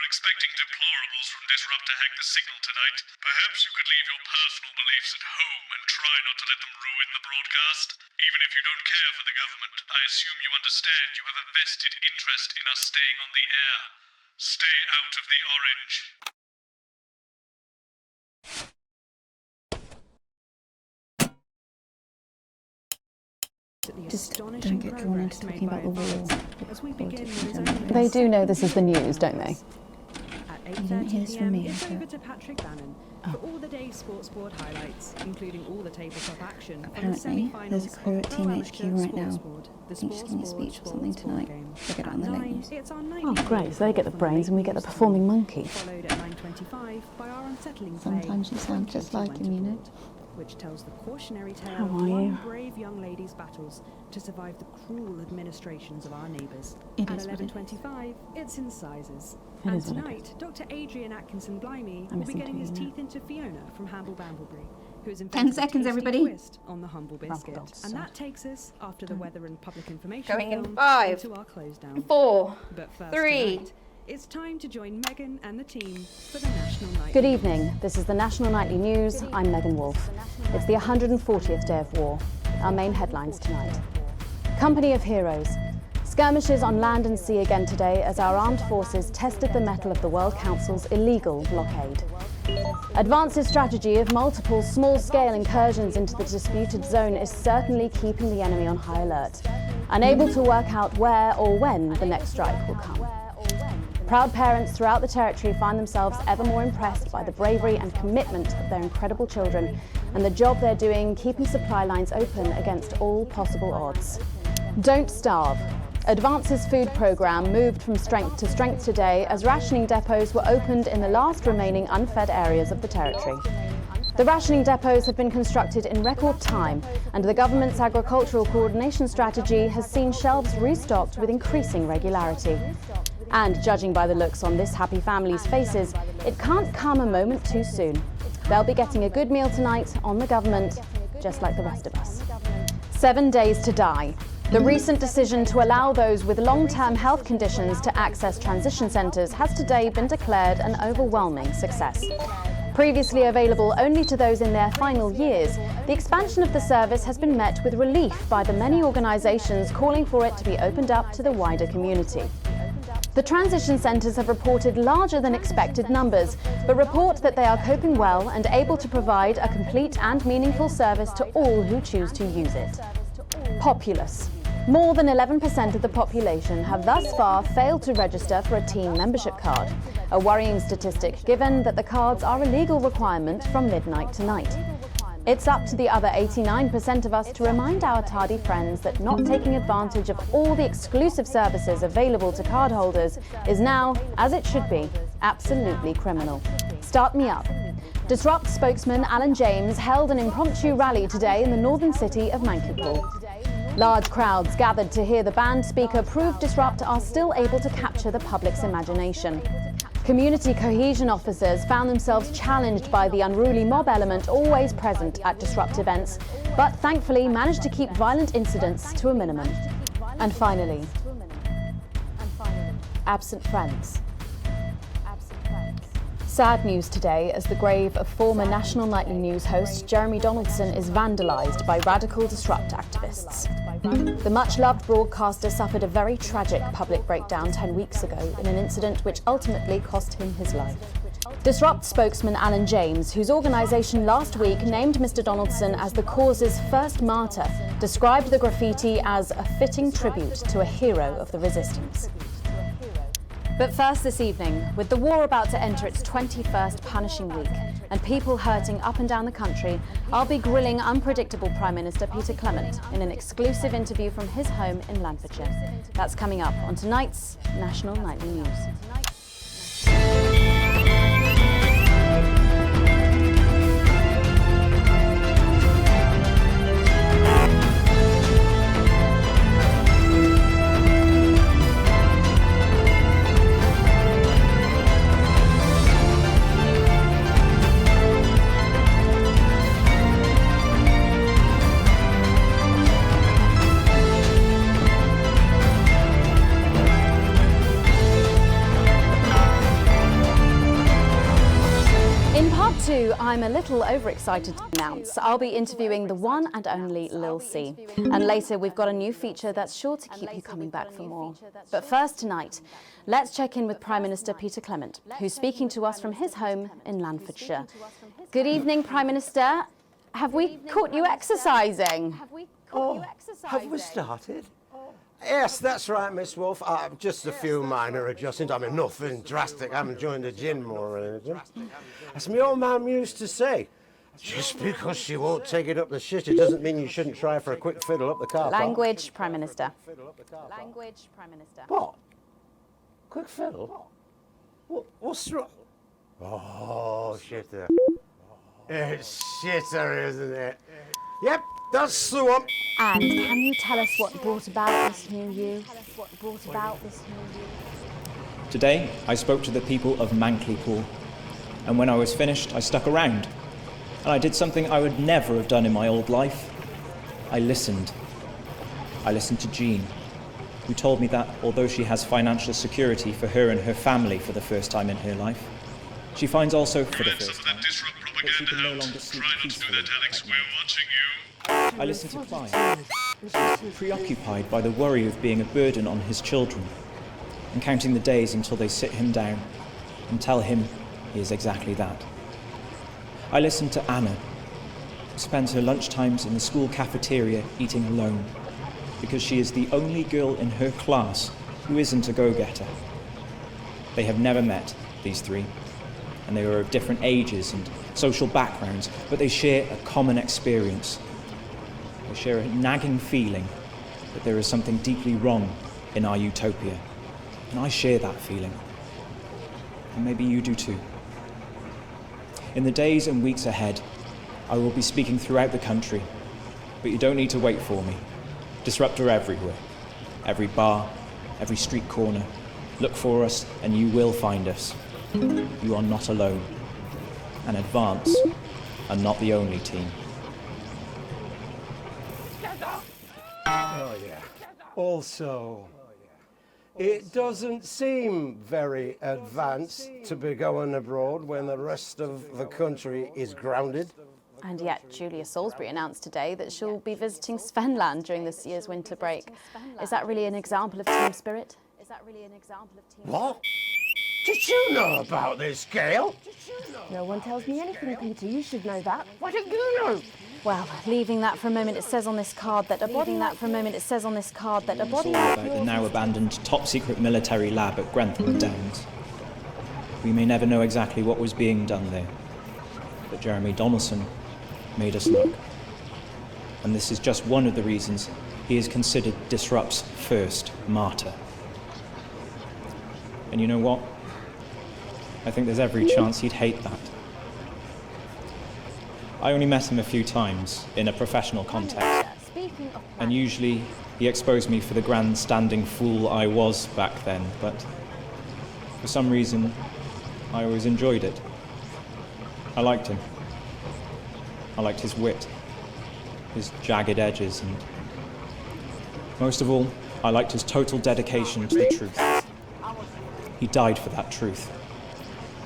Expecting deplorables from Disrupt to hack the signal tonight. Perhaps you could leave your personal beliefs at home and try not to let them ruin the broadcast. Even if you don't care for the government, I assume you understand you have a vested interest in us staying on the air. Stay out of the orange. Just don't get drawn into talking about the war. They do know this is the news, don't they? You didn't hear this from me. It's over to Patrick Bannon for all the day's sports board highlights, including all the tabletop action. Apparently, there's a crew at Team HQ right now. I think she's giving a speech or something tonight. They'll get it on the late news. Oh, great. So they get the brains and we get the performing monkey. Sometimes you sound just like him, you know. Which tells the cautionary tale How of are one you? brave young lady's battles to survive the cruel administrations of our neighbours. It At is what it 11:25, it's Incisors. It And is what it tonight, Dr. Adrian Atkinson Blimey I'm will be missing getting his two, teeth into Fiona from Hamble Bamblebury, who is 10 seconds, everybody. twist on the humble biscuit. God's And sake. that takes us, after the weather and public information Going in film, 5, into our close down. 4, But first 3. tonight, it's time to join Megan and the team for the National Night. Good evening. This is the National Nightly News. I'm Megan Wolfe. It's the 140th day of war. Our main headlines tonight. Company of Heroes. Skirmishes on land and sea again today as our armed forces tested the mettle of the World Council's illegal blockade. Advance's strategy of multiple small-scale incursions into the disputed zone is certainly keeping the enemy on high alert, unable to work out where or when the next strike will come. Proud parents throughout the territory find themselves ever more impressed by the bravery and commitment of their incredible children and the job they're doing keeping supply lines open against all possible odds. Don't starve. Advance's food programme moved from strength to strength today as rationing depots were opened in the last remaining unfed areas of the territory. The rationing depots have been constructed in record time, and the government's agricultural coordination strategy has seen shelves restocked with increasing regularity. And judging by the looks on this happy family's faces, it can't come a moment too soon. They'll be getting a good meal tonight on the government, just like the rest of us. 7 days to die. The recent decision to allow those with long-term health conditions to access transition centres has today been declared an overwhelming success. Previously available only to those in their final years, the expansion of the service has been met with relief by the many organisations calling for it to be opened up to the wider community. The transition centres have reported larger than expected numbers, but report that they are coping well and able to provide a complete and meaningful service to all who choose to use it. Populous. More than 11% of the population have thus far failed to register for a team membership card, a worrying statistic given that the cards are a legal requirement from midnight tonight. It's up to the other 89% of us to remind our tardy friends that not taking advantage of all the exclusive services available to cardholders is now, as it should be, absolutely criminal. Start me up. Disrupt spokesman Alan James held an impromptu rally today in the northern city of Mankipool. Large crowds gathered to hear the band speaker prove Disrupt are still able to capture the public's imagination. Community cohesion officers found themselves challenged by the unruly mob element always present at Disrupt events, but thankfully managed to keep violent incidents to a minimum. And finally, absent friends. Sad news today as the grave of former National Nightly News host Jeremy Donaldson is vandalised by radical Disrupt activists. The much-loved broadcaster suffered a very tragic public breakdown 10 weeks ago in an incident which ultimately cost him his life. Disrupt spokesman Alan James, whose organisation last week named Mr. Donaldson as the cause's first martyr, described the graffiti as a fitting tribute to a hero of the resistance. But first this evening, with the war about to enter its 21st punishing week and people hurting up and down the country, I'll be grilling unpredictable Prime Minister Peter Clement in an exclusive interview from his home in Lanfordshire. That's coming up on tonight's National Nightly News. I'm a little overexcited to announce I'll be interviewing the one and only Lil C. And later we've got a new feature that's sure to keep you coming back for more. But first tonight, let's check in with Prime Minister Peter Clement, who's speaking to us from his home in Lanfordshire. Good evening, Prime Minister. Have we caught you exercising? Have we started? Yes, that's right, Miss Wolf. Just a few minor adjustments. I mean, nothing drastic. I haven't joined the gym or anything. As my old mum used to say, just because she won't take it up the shit, it doesn't mean you shouldn't try for a quick fiddle up the car park. Language, Prime Minister. Language, Prime Minister. What? Quick fiddle? What's wrong? Oh, shitter. It's shitter, isn't it? Yep, that's the one. And can you tell us what brought about this new you? Today, I spoke to the people of Mankleypool, and when I was finished, I stuck around. And I did something I would never have done in my old life. I listened. I listened to Jean, who told me that although she has financial security for her and her family for the first time in her life, she finds also for the first time that she can no longer sleep peacefully. I listened to Clive, preoccupied by the worry of being a burden on his children, and counting the days until they sit him down and tell him he is exactly that. I listened to Anna, who spends her lunchtimes in the school cafeteria eating alone, because she is the only girl in her class who isn't a go-getter. They have never met, these three, and they are of different ages and social backgrounds, but they share a common experience. They share a nagging feeling that there is something deeply wrong in our utopia. And I share that feeling. And maybe you do too. In the days and weeks ahead, I will be speaking throughout the country, but you don't need to wait for me. Disruptor everywhere. Every bar, every street corner. Look for us and you will find us. You are not alone. And Advance are not the only team. Oh, yeah. Also, it doesn't seem very advanced to be going abroad when the rest of the country is grounded. And yet, Julia Salisbury announced today that she'll be visiting Svenland during this year's winter break. Is that really an example of team spirit? What? Did you know about this, Gail? No one tells me anything, Peter. You should know that. Why don't you know? Well, leaving that for a moment, it says on this card that a body... About the now abandoned top-secret military lab at Grentham Downs. We may never know exactly what was being done there, but Jeremy Donaldson made us look. And this is just one of the reasons he is considered Disrupt's first martyr. And you know what? I think there's every chance he'd hate that. I only met him a few times in a professional context, and usually he exposed me for the grandstanding fool I was back then, but for some reason I always enjoyed it. I liked him. I liked his wit, his jagged edges, and most of all, I liked his total dedication to the truth. He died for that truth,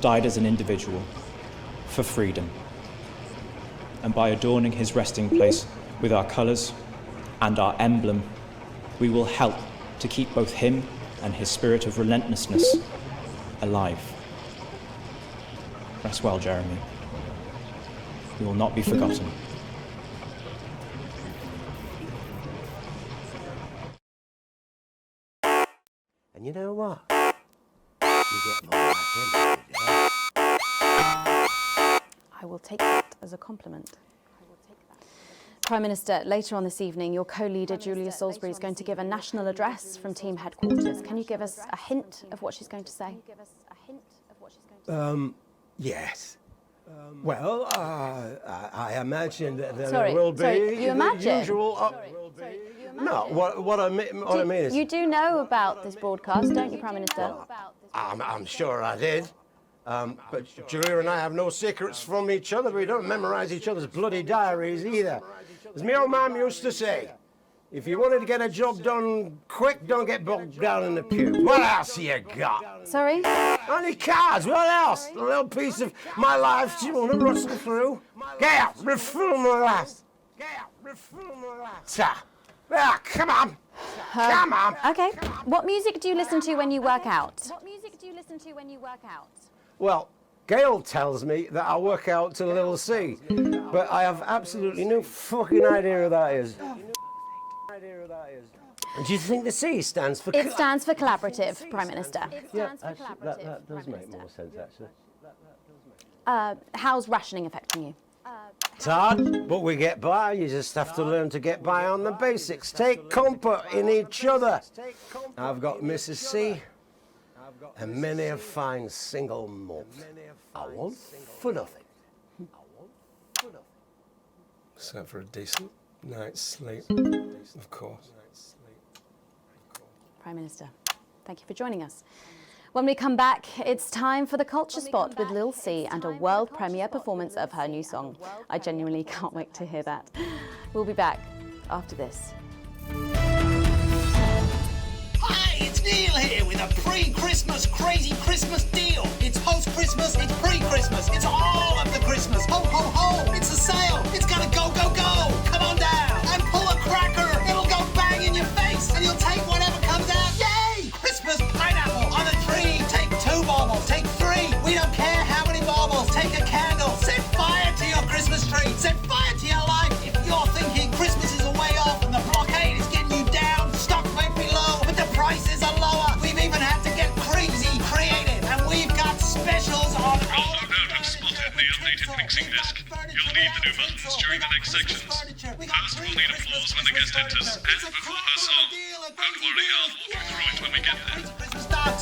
died as an individual, for freedom. And by adorning his resting place with our colours and our emblem, we will help to keep both him and his spirit of relentlessness alive. Rest well, Jeremy. You will not be forgotten. And you know what? You get more like him every day. I will take that as a compliment. Prime Minister, later on this evening, your co-leader Julia Salisbury is going to give a national address from team headquarters. Can you give us a hint of what she's going to say? Yes. Well, I imagine that there Sorry, will be you imagine? the usual... No, what I mean is... You do know about this broadcast, don't you, Prime Minister? I'm sure I did. But Julia and I have no secrets from each other. We don't memorise each other's bloody diaries either. As my old mum used to say, If you wanted to get a job done quick, don't get bogged down in the pubes. What else you got? Sorry? Only cards, what else? A little piece of my life do you want to rustle through? Get out, refill my glass. Get out, refill my glass. Ah, come on. Come on. Okay. What music do you listen to when you work out? Well, Gail tells me that I work out to Little C, but I have absolutely no fucking idea who that is. And do you think the C stands for... It stands for collaborative, Prime Minister. Yeah, actually, that does make more sense, actually. How's rationing affecting you? It's hard, but we get by. You just have to learn to get by on the basics. Take comfort in each other. I've got Mrs. C and many a fine single malt. I want for nothing. Except for a decent night's sleep, of course. Prime Minister, thank you for joining us. When we come back, it's time for the Culture Spot with Lil C and a world premiere performance of her new song. I genuinely can't wait to hear that. We'll be back after this. Hi, it's Neil here with a pre-Christmas crazy Christmas deal. It's post-Christmas, it's pre-Christmas, it's all of the Christmas. Ho, ho, ho, it's a sale. It's gonna go, go, go. Come on down and pull a cracker. It'll go bang in your face and you'll take whatever comes out. Yay! Christmas pineapple on a tree. Take 2 baubles, take 3. We don't care how many baubles. Take a candle. Set fire to your Christmas tree. Set fire to your life. If you're thinking Christmas is a way off and the blockade is getting you down, stock might be low, but the prices are lower. We've even had to get crazy creative, and we've got specials on all You'll no doubt have spotted the updated mixing disc. You'll need the new buttons during the next sections. First, we'll need applause when the guest enters, and before her song. Don't worry, I'll walk you through it when we get there.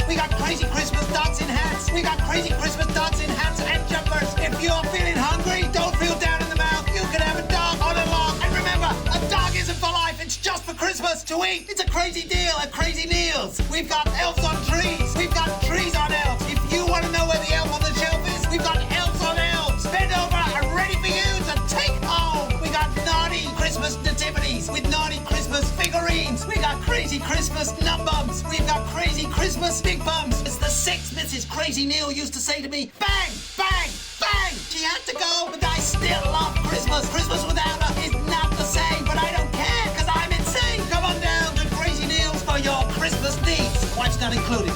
We got crazy Christmas dancing hats. We got crazy Christmas dancing hats and jumpers. If you're feeling hungry, don't feel down in the mouth. You can have a dog on a log. And remember, a dog isn't for life. It's just for Christmas to eat. It's a crazy deal at Crazy Neil's. We've got elves on trees. We've got trees on elves. If you want to know where the elf on the shelf is, we've got elves on elves. Bend over and ready for you to take home. We got naughty Christmas nativities with naughty Christmas figurines. We got crazy Christmas num bums. We've got crazy Christmas big bums. It's the 6th Mrs. Crazy Neil used to say to me, bang, bang, bang. She had to go, but I still love Christmas. Christmas without her is not the same, but I don't care, because I'm insane. Come on down to Crazy Neil's for your Christmas needs. Wife's not included.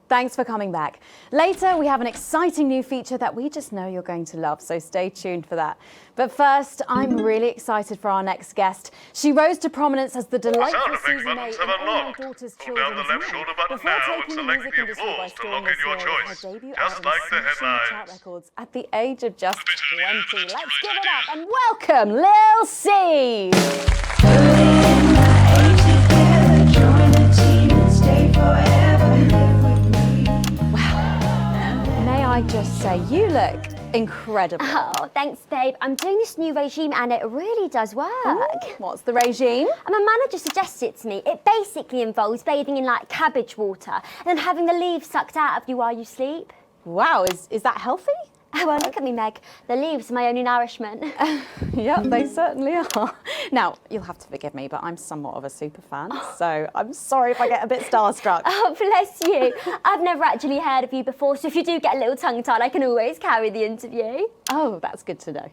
Thanks for coming back. Later, we have an exciting new feature that we just know you're going to love, so stay tuned for that. But first, I'm really excited for our next guest. She rose to prominence as the delightful Susan May in All My Daughter's Children's Down the left shoulder button now and select the applause to lock in your choice. Just like the headlines. Records at the age of just 20. Let's give it up and welcome Lil C. May I just say, you look incredible. Oh, thanks, babe. I'm doing this new regime and it really does work. Ooh, what's the regime? And my manager suggested it to me. It basically involves bathing in like cabbage water and then having the leaves sucked out of you while you sleep. Wow, is that healthy? Well, look at me, Meg. The leaves are my only nourishment. Yep, they certainly are. Now, you'll have to forgive me, but I'm somewhat of a super fan, so I'm sorry if I get a bit starstruck. Oh, bless you. I've never actually heard of you before, so if you do get a little tongue-tied, I can always carry the interview. Oh, that's good to know.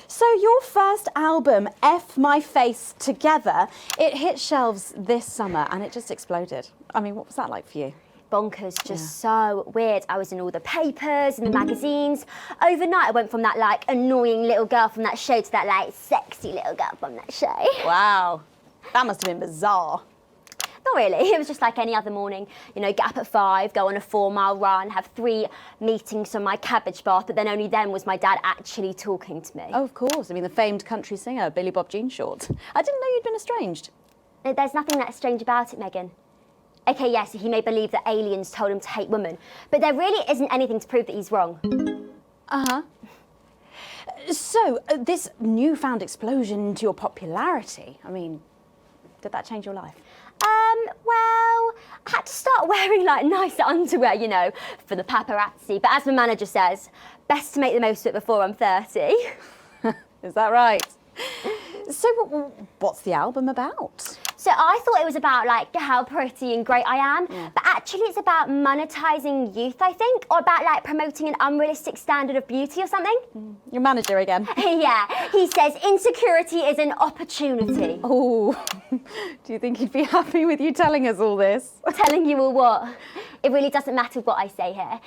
So your first album, F My Face Together, it hit shelves this summer and it just exploded. I mean, what was that like for you? Bonkers, just so weird. I was in all the papers and the magazines. Overnight, I went from that like annoying little girl from that show to that like sexy little girl from that show. Wow, that must have been bizarre. Not really, it was just like any other morning. You know, get up at 5, go on a 4-mile run, have 3 meetings on my cabbage bath, but then only then was my dad actually talking to me. Oh, of course. I mean, the famed country singer, Billy Bob Jeanshort. I didn't know you'd been estranged. There's nothing that strange about it, Megan. Okay, yes, he may believe that aliens told him to hate women, but there really isn't anything to prove that he's wrong. Uh-huh. So, this newfound explosion into your popularity, I mean, did that change your life? Well, I had to start wearing like nicer underwear, you know, for the paparazzi, but as my manager says, best to make the most of it before I'm 30. Is that right? So what's the album about? So I thought it was about like how pretty and great I am, but actually it's about monetizing youth, I think, or about like promoting an unrealistic standard of beauty or something. Your manager again. Yeah, he says insecurity is an opportunity. Oh, do you think he'd be happy with you telling us all this? Telling you all what? It really doesn't matter what I say here.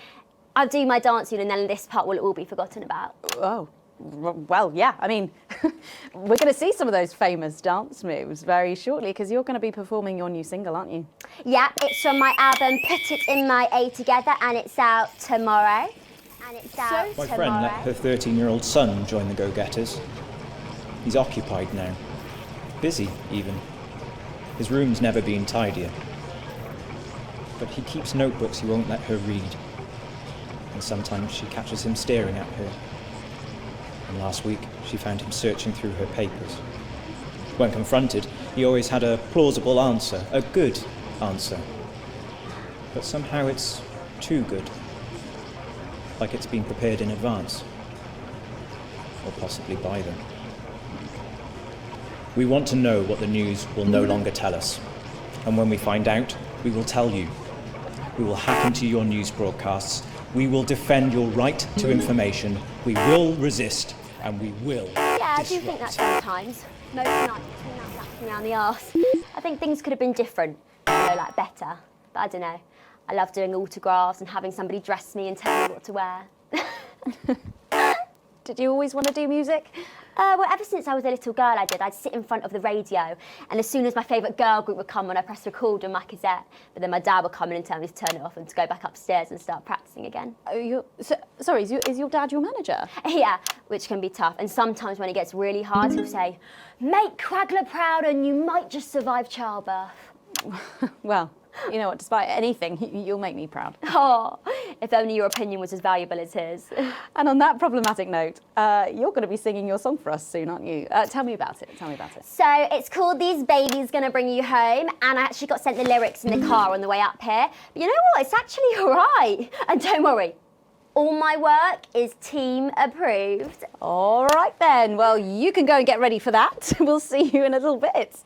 I'll do my dancing and then this part will all be forgotten about. Oh. Well, yeah, I mean, we're going to see some of those famous dance moves very shortly because you're going to be performing your new single, aren't you? Yeah, it's from my album Put It In My A Together and it's out tomorrow. My friend let her 13-year-old son join the Go-Getters. He's occupied now. Busy, even. His room's never been tidier. But he keeps notebooks he won't let her read. And sometimes she catches him staring at her. And last week, she found him searching through her papers. When confronted, he always had a plausible answer, a good answer. But somehow it's too good. Like it's been prepared in advance. Or possibly by them. We want to know what the news will no longer tell us. And when we find out, we will tell you. We will hack into your news broadcasts. We will defend your right to information. We will resist. And we will Yeah, I do think that sometimes. Most nights between that slaps me around the arse. I think things could have been different, like better. But I don't know. I love doing autographs and having somebody dress me and tell me what to wear. Did you always want to do music? Well, ever since I was a little girl, I did. I'd sit in front of the radio, and as soon as my favourite girl group would come on, I'd press record on my cassette. But then my dad would come in and tell me to turn it off and to go back upstairs and start practising again. Sorry, is your dad your manager? Yeah, which can be tough. And sometimes when it gets really hard, he'll say, "Make Quagler proud, and you might just survive childbirth." Well, you know what, despite anything, you'll make me proud. Oh, if only your opinion was as valuable as his. And on that problematic note, you're going to be singing your song for us soon, aren't you? Tell me about it, So it's called These Babies Gonna Bring You Home, and I actually got sent the lyrics in the car on the way up here. But you know what, it's actually all right. And don't worry, all my work is team approved. All right then, well, you can go and get ready for that. We'll see you in a little bit.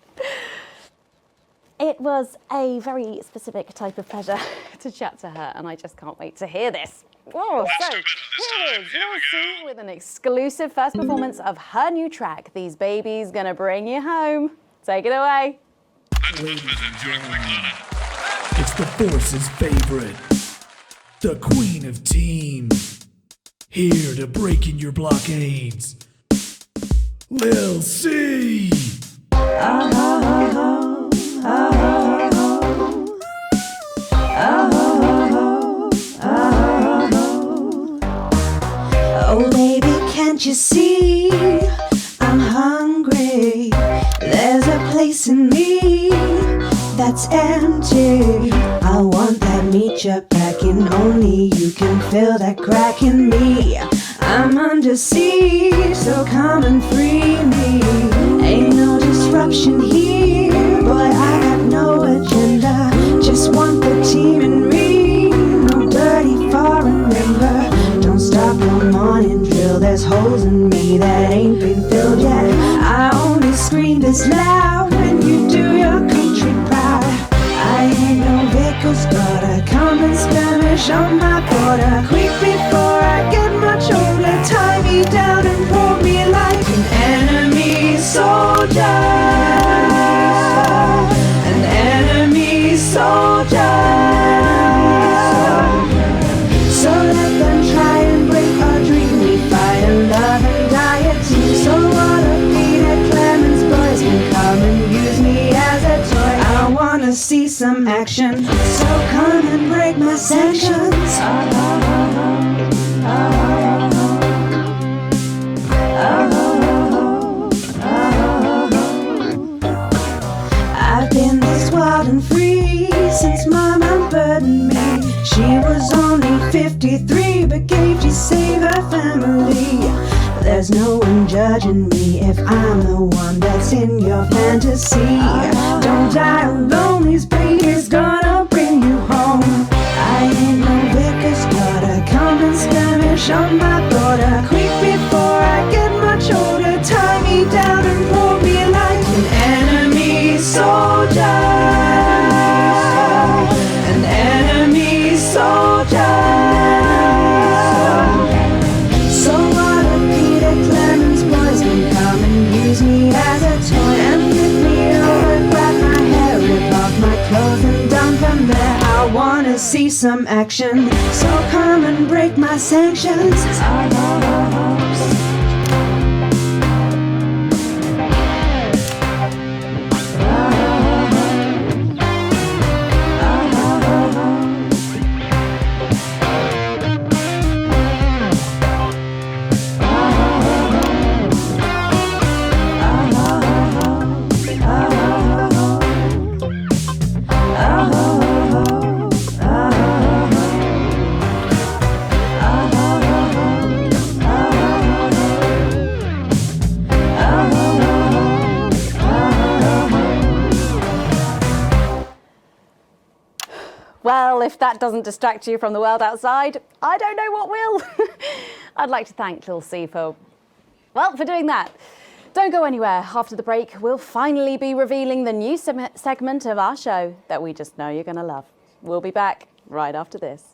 It was a very specific type of pleasure to chat to her, and I just can't wait to hear this. Oh, so here is Lucy with an exclusive first performance of her new track, These Babies Gonna Bring You Home. Take it away. It's the Force's favorite, the Queen of Teams, here to break in your blockades, Lil C. Oh baby, can't you see I'm hungry? There's a place in me that's empty. I want that meat you're packing, only you can fill that crack in me. I'm under siege, so come and free me. Ain't no disruption here, boy, I got no agenda. Just want the team and me, no dirty foreign member. Don't stop no morning drill, there's holes in me that ain't been filled yet. I only scream this loud when you do your country proud. I ain't no Vickers, but I come and skirmish on my border. Quick before I get much older, tie me down and pour me like an enemy soldier. An enemy soldier. So let them try and break our dream. We fight and love and die a team. So what a Peter Clemens boys can come and use me as a toy. I wanna see some action, so come and break my sanctions. I've been this wild and free since Mama burdened me. She was only 53, but gave to save her family. There's no one judging me if I'm the one that's in your fantasy. Don't die alone, these babies gonna bring you home. I ain't no Vickers, but I come and skirmish on my border. Quick before I get much older, see some action. So come and break my sanctions. Well, if that doesn't distract you from the world outside, I don't know what will. I'd like to thank Lil C for doing that. Don't go anywhere. After the break, we'll finally be revealing the new segment of our show that we just know you're going to love. We'll be back right after this.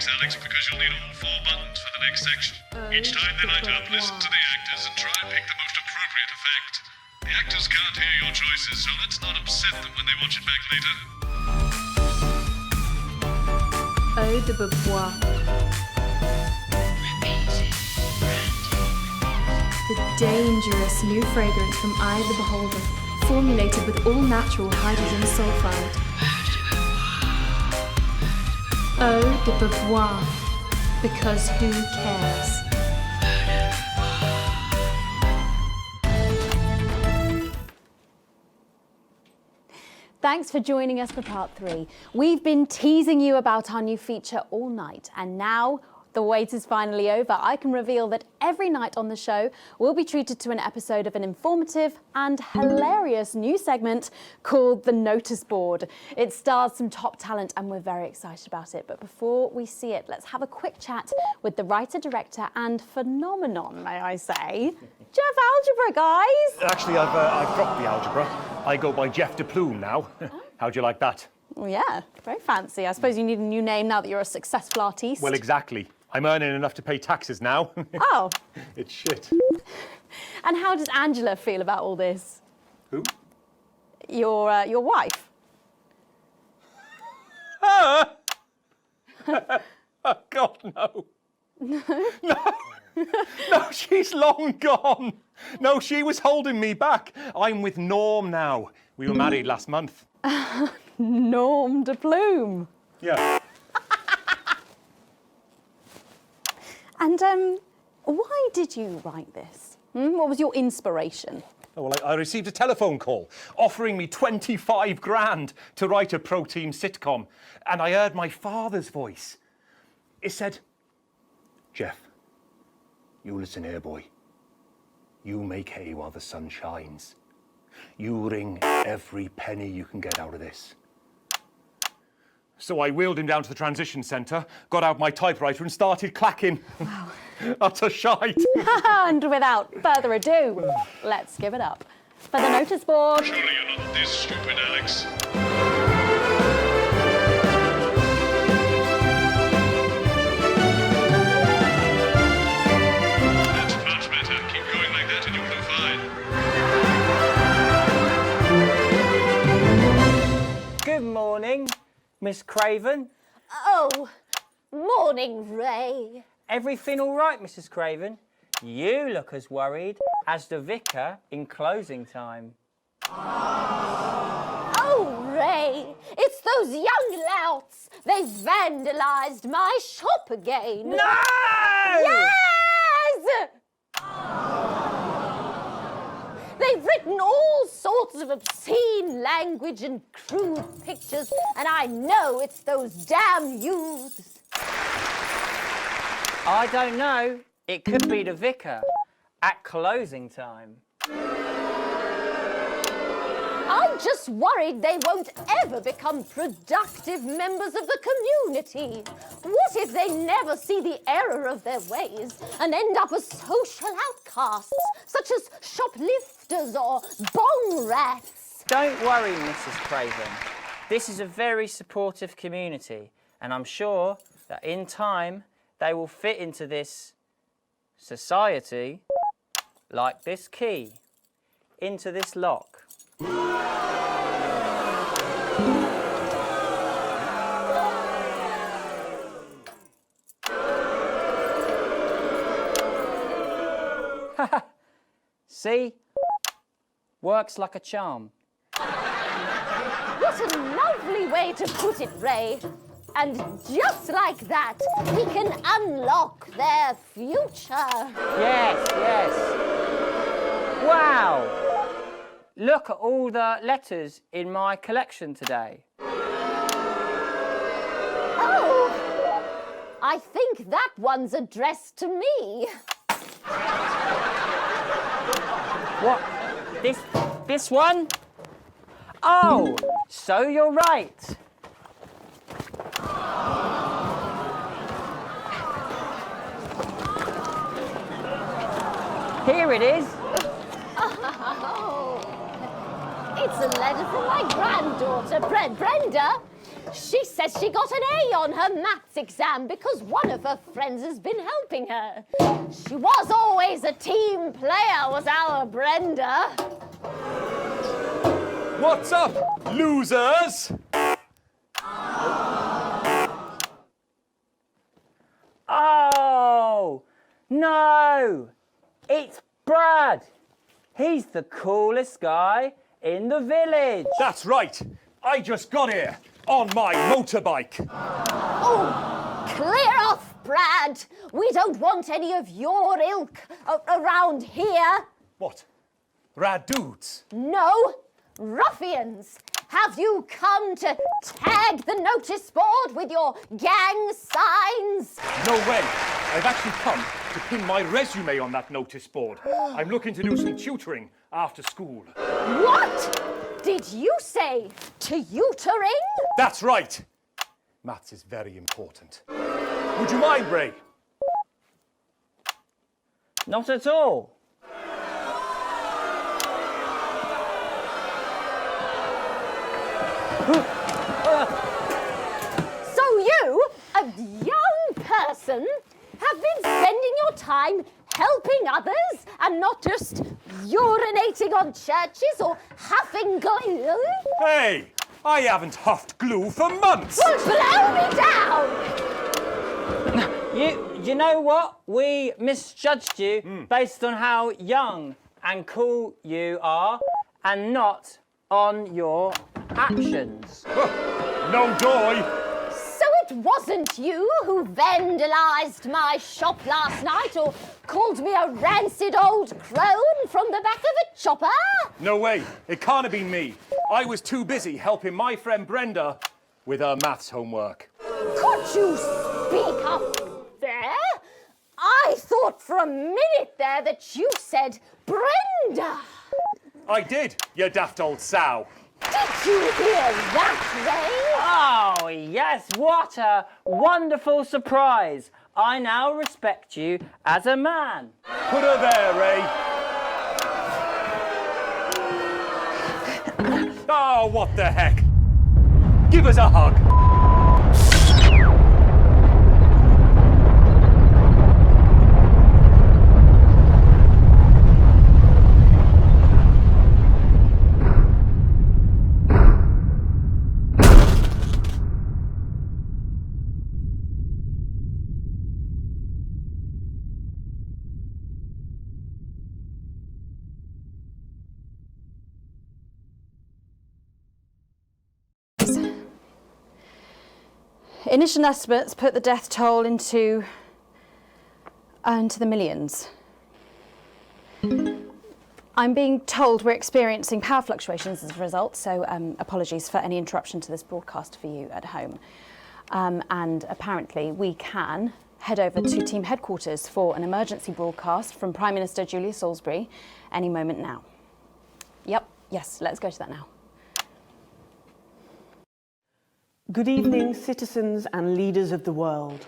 Alex, because you'll need all 4 buttons for the next section. Each time they light up, listen to the actors and try and pick the most appropriate effect. The actors can't hear your choices, so let's not upset them when they watch it back later. Eau de Bois. The dangerous new fragrance from Eye of the Beholder, formulated with all natural hydrogen sulfide. Eau de Beauvoir, because who cares? Thanks for joining us for part 3. We've been teasing you about our new feature all night, and now the wait is finally over. I can reveal that every night on the show, we'll be treated to an episode of an informative and hilarious new segment called The Notice Board. It stars some top talent and we're very excited about it. But before we see it, let's have a quick chat with the writer, director and phenomenon, may I say, Jeff Algebra, guys. Actually, I've dropped the algebra. I go by Jeff DePlume now. How'd you like that? Well, yeah, very fancy. I suppose you need a new name now that you're a successful artiste. Well, exactly. I'm earning enough to pay taxes now. Oh. It's shit. And how does Angela feel about all this? Who? Your wife. Oh, God, no. No, she's long gone. No, she was holding me back. I'm with Norm now. We were married last month. Norm DePlume. Yeah. And why did you write this? What was your inspiration? Oh, well, I received a telephone call offering me 25 grand to write a pro-team sitcom. And I heard my father's voice. It said, Jeff, you listen here, boy. You make hay while the sun shines. You wring every penny you can get out of this. So I wheeled him down to the transition centre, got out my typewriter and started clacking. Wow. Utter shite. And without further ado, let's give it up for the notice board. Surely you're not this stupid, Alex. That's much better. Keep going like that and you'll do fine. Good morning, Miss Craven. Oh, morning, Ray. Everything all right, Mrs. Craven? You look as worried as the vicar in closing time. Oh, Ray, it's the those young louts! They've vandalised my shop again! No! Yes! They've written all sorts of obscene language and crude pictures, and I know it's those damn youths. I don't know. It could be the vicar at closing time. I'm just worried they won't ever become productive members of the community. What if they never see the error of their ways and end up as social outcasts, such as shoplifters or bong rats? Don't worry, Mrs. Craven. This is a very supportive community, and I'm sure that in time they will fit into this society like this key into this lock. See? Works like a charm. What a lovely way to put it, Ray. And just like that, we can unlock their future. Yes, yes. Wow! Look at all the letters in my collection today. Oh! I think that one's addressed to me. What? This one? Oh, so you're right. Here it is. Oh, it's a letter from my granddaughter, Brenda. She says she got an A on her maths exam because one of her friends has been helping her. She was always a team player, was our Brenda. What's up, losers? Oh, no. It's Brad. He's the coolest guy in the village. That's right. I just got here on my motorbike. Oh, clear off, Brad. We don't want any of your ilk around here. What? Rad dudes? No, ruffians. Have you come to tag the notice board with your gang signs? No way. I've actually come to pin my resume on that notice board. I'm looking to do some tutoring after school. What? Did you say tutoring? That's right. Maths is very important. Would you mind, Ray? Not at all. So you, a young person, have been spending your time helping others and not just urinating on churches or huffing glue? Hey, I haven't huffed glue for months. Well, blow me down! You know what? We misjudged you based on how young and cool you are and not on your actions. No joy. So it wasn't you who vandalised my shop last night or called me a rancid old crone from the back of a chopper? No way. It can't have been me. I was too busy helping my friend Brenda with her maths homework. Could you speak up there? I thought for a minute there that you said Brenda. I did, you daft old sow. Did you hear that, Ray? Oh, yes, what a wonderful surprise. I now respect you as a man. Put her there, Ray. Oh, what the heck? Give us a hug. Initial estimates put the death toll into the millions. I'm being told we're experiencing power fluctuations as a result, so apologies for any interruption to this broadcast for you at home. And apparently we can head over to team headquarters for an emergency broadcast from Prime Minister Julia Salisbury any moment now. Yep, yes, let's go to that now. Good evening, citizens and leaders of the world.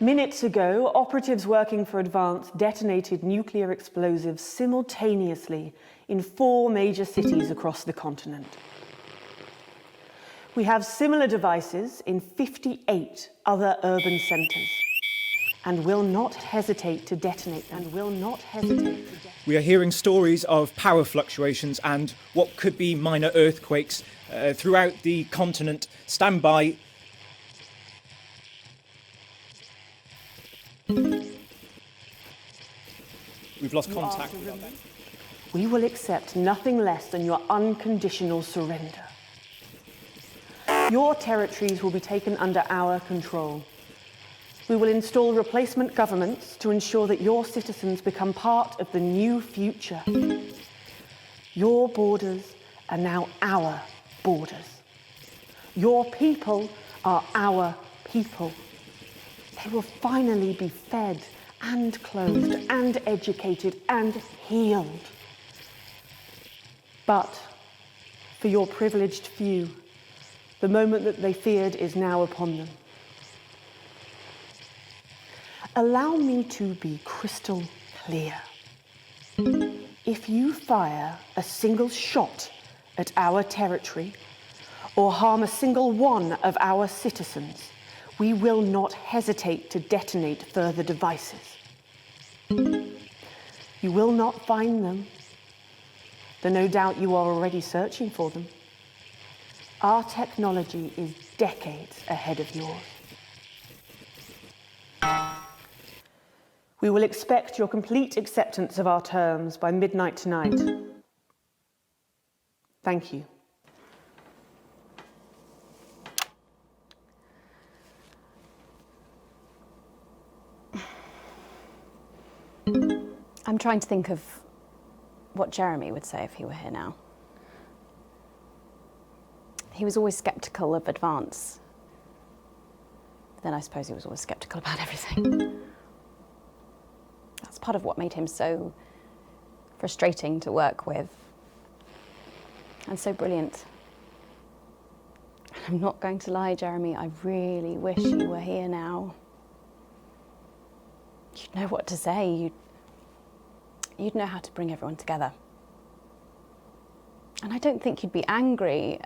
Minutes ago, operatives working for Advance detonated nuclear explosives simultaneously in 4 major cities across the continent. We have similar devices in 58 other urban centres and will not hesitate to detonate them. We are hearing stories of power fluctuations and what could be minor earthquakes throughout the continent. Stand by. We've lost contact with them. We will accept nothing less than your unconditional surrender. Your territories will be taken under our control. We will install replacement governments to ensure that your citizens become part of the new future. Your borders are now our borders. Your people are our people. They will finally be fed and clothed and educated and healed. But for your privileged few, the moment that they feared is now upon them. Allow me to be crystal clear. If you fire a single shot at our territory or harm a single one of our citizens, we will not hesitate to detonate further devices. You will not find them, though no doubt you are already searching for them. Our technology is decades ahead of yours. We will expect your complete acceptance of our terms by midnight tonight. Thank you. I'm trying to think of what Jeremy would say if he were here now. He was always sceptical of Advance. But then I suppose he was always sceptical about everything. That's part of what made him so frustrating to work with. And so brilliant. I'm not going to lie, Jeremy, I really wish you were here now. You'd know what to say. You'd know how to bring everyone together. And I don't think you'd be angry.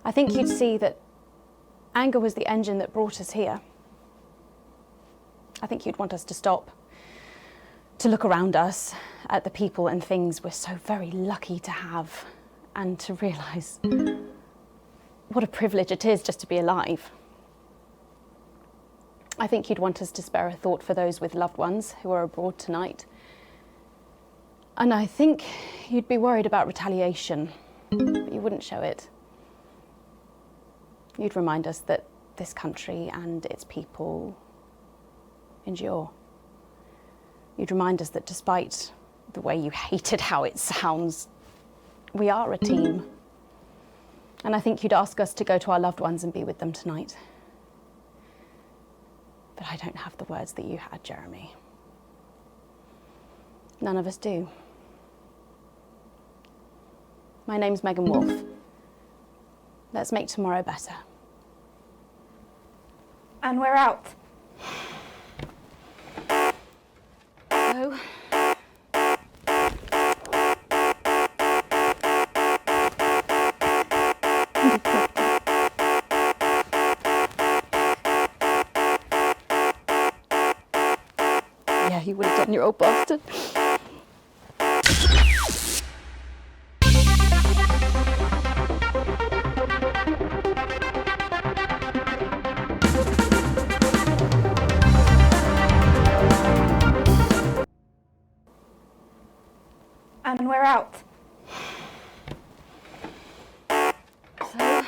I think you'd see that anger was the engine that brought us here. I think you'd want us to stop, to look around us at the people and things we're so very lucky to have, and to realise what a privilege it is just to be alive. I think you'd want us to spare a thought for those with loved ones who are abroad tonight. And I think you'd be worried about retaliation, but you wouldn't show it. You'd remind us that this country and its people endure. You'd remind us that despite the way you hated how it sounds, we are a team. And I think you'd ask us to go to our loved ones and be with them tonight. But I don't have the words that you had, Jeremy. None of us do. My name's Megan Wolf. Let's make tomorrow better. And we're out. So, yeah, you would have done, you old bastard. And we're out. So,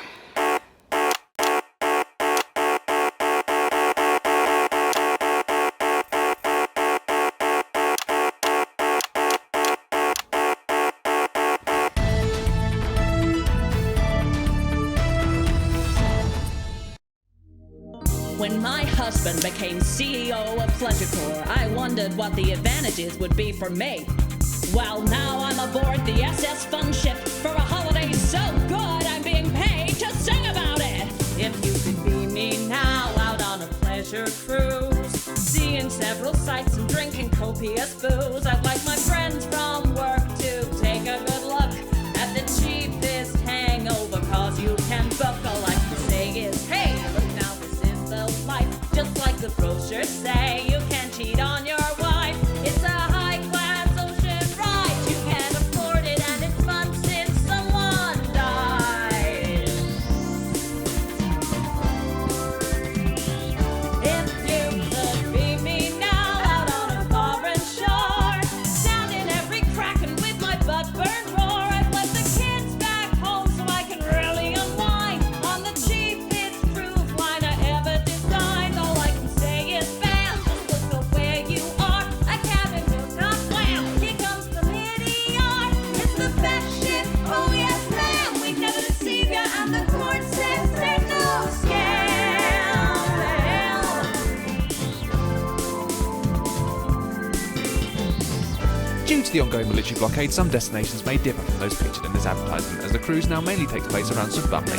my husband became CEO of Pleasurecore, I wondered what the advantages would be for me. Well, now I'm aboard the SS Fun Ship for a holiday so good I'm being paid to sing about it. If you could be me now out on a pleasure cruise, seeing several sights and drinking copious booze, I'd like my friends from work to take a good look at the cheapest hangover, cause you can book. All I can say is, hey, look now, this is the life. Just like the brochures say, you can't cheat on your wife. It's a high-class ocean ride. You can't afford it, and it's fun since someone died. If you could be me now out on a foreign shore, sounding every crack and with my butt burned roar, I've left the kids back home so I can really unwind on the cheapest cruise line I ever designed. All I can say is, fam, just look up where you are. A cabin built on glam. Here comes the Meteor. It's the best ship. Oh yes, ma'am. We'd never deceive ya, and the court says there's no scam. Due to the ongoing military blockade, some destinations may differ from those pictured in this advertisement, as the cruise now mainly takes place around St. Barney.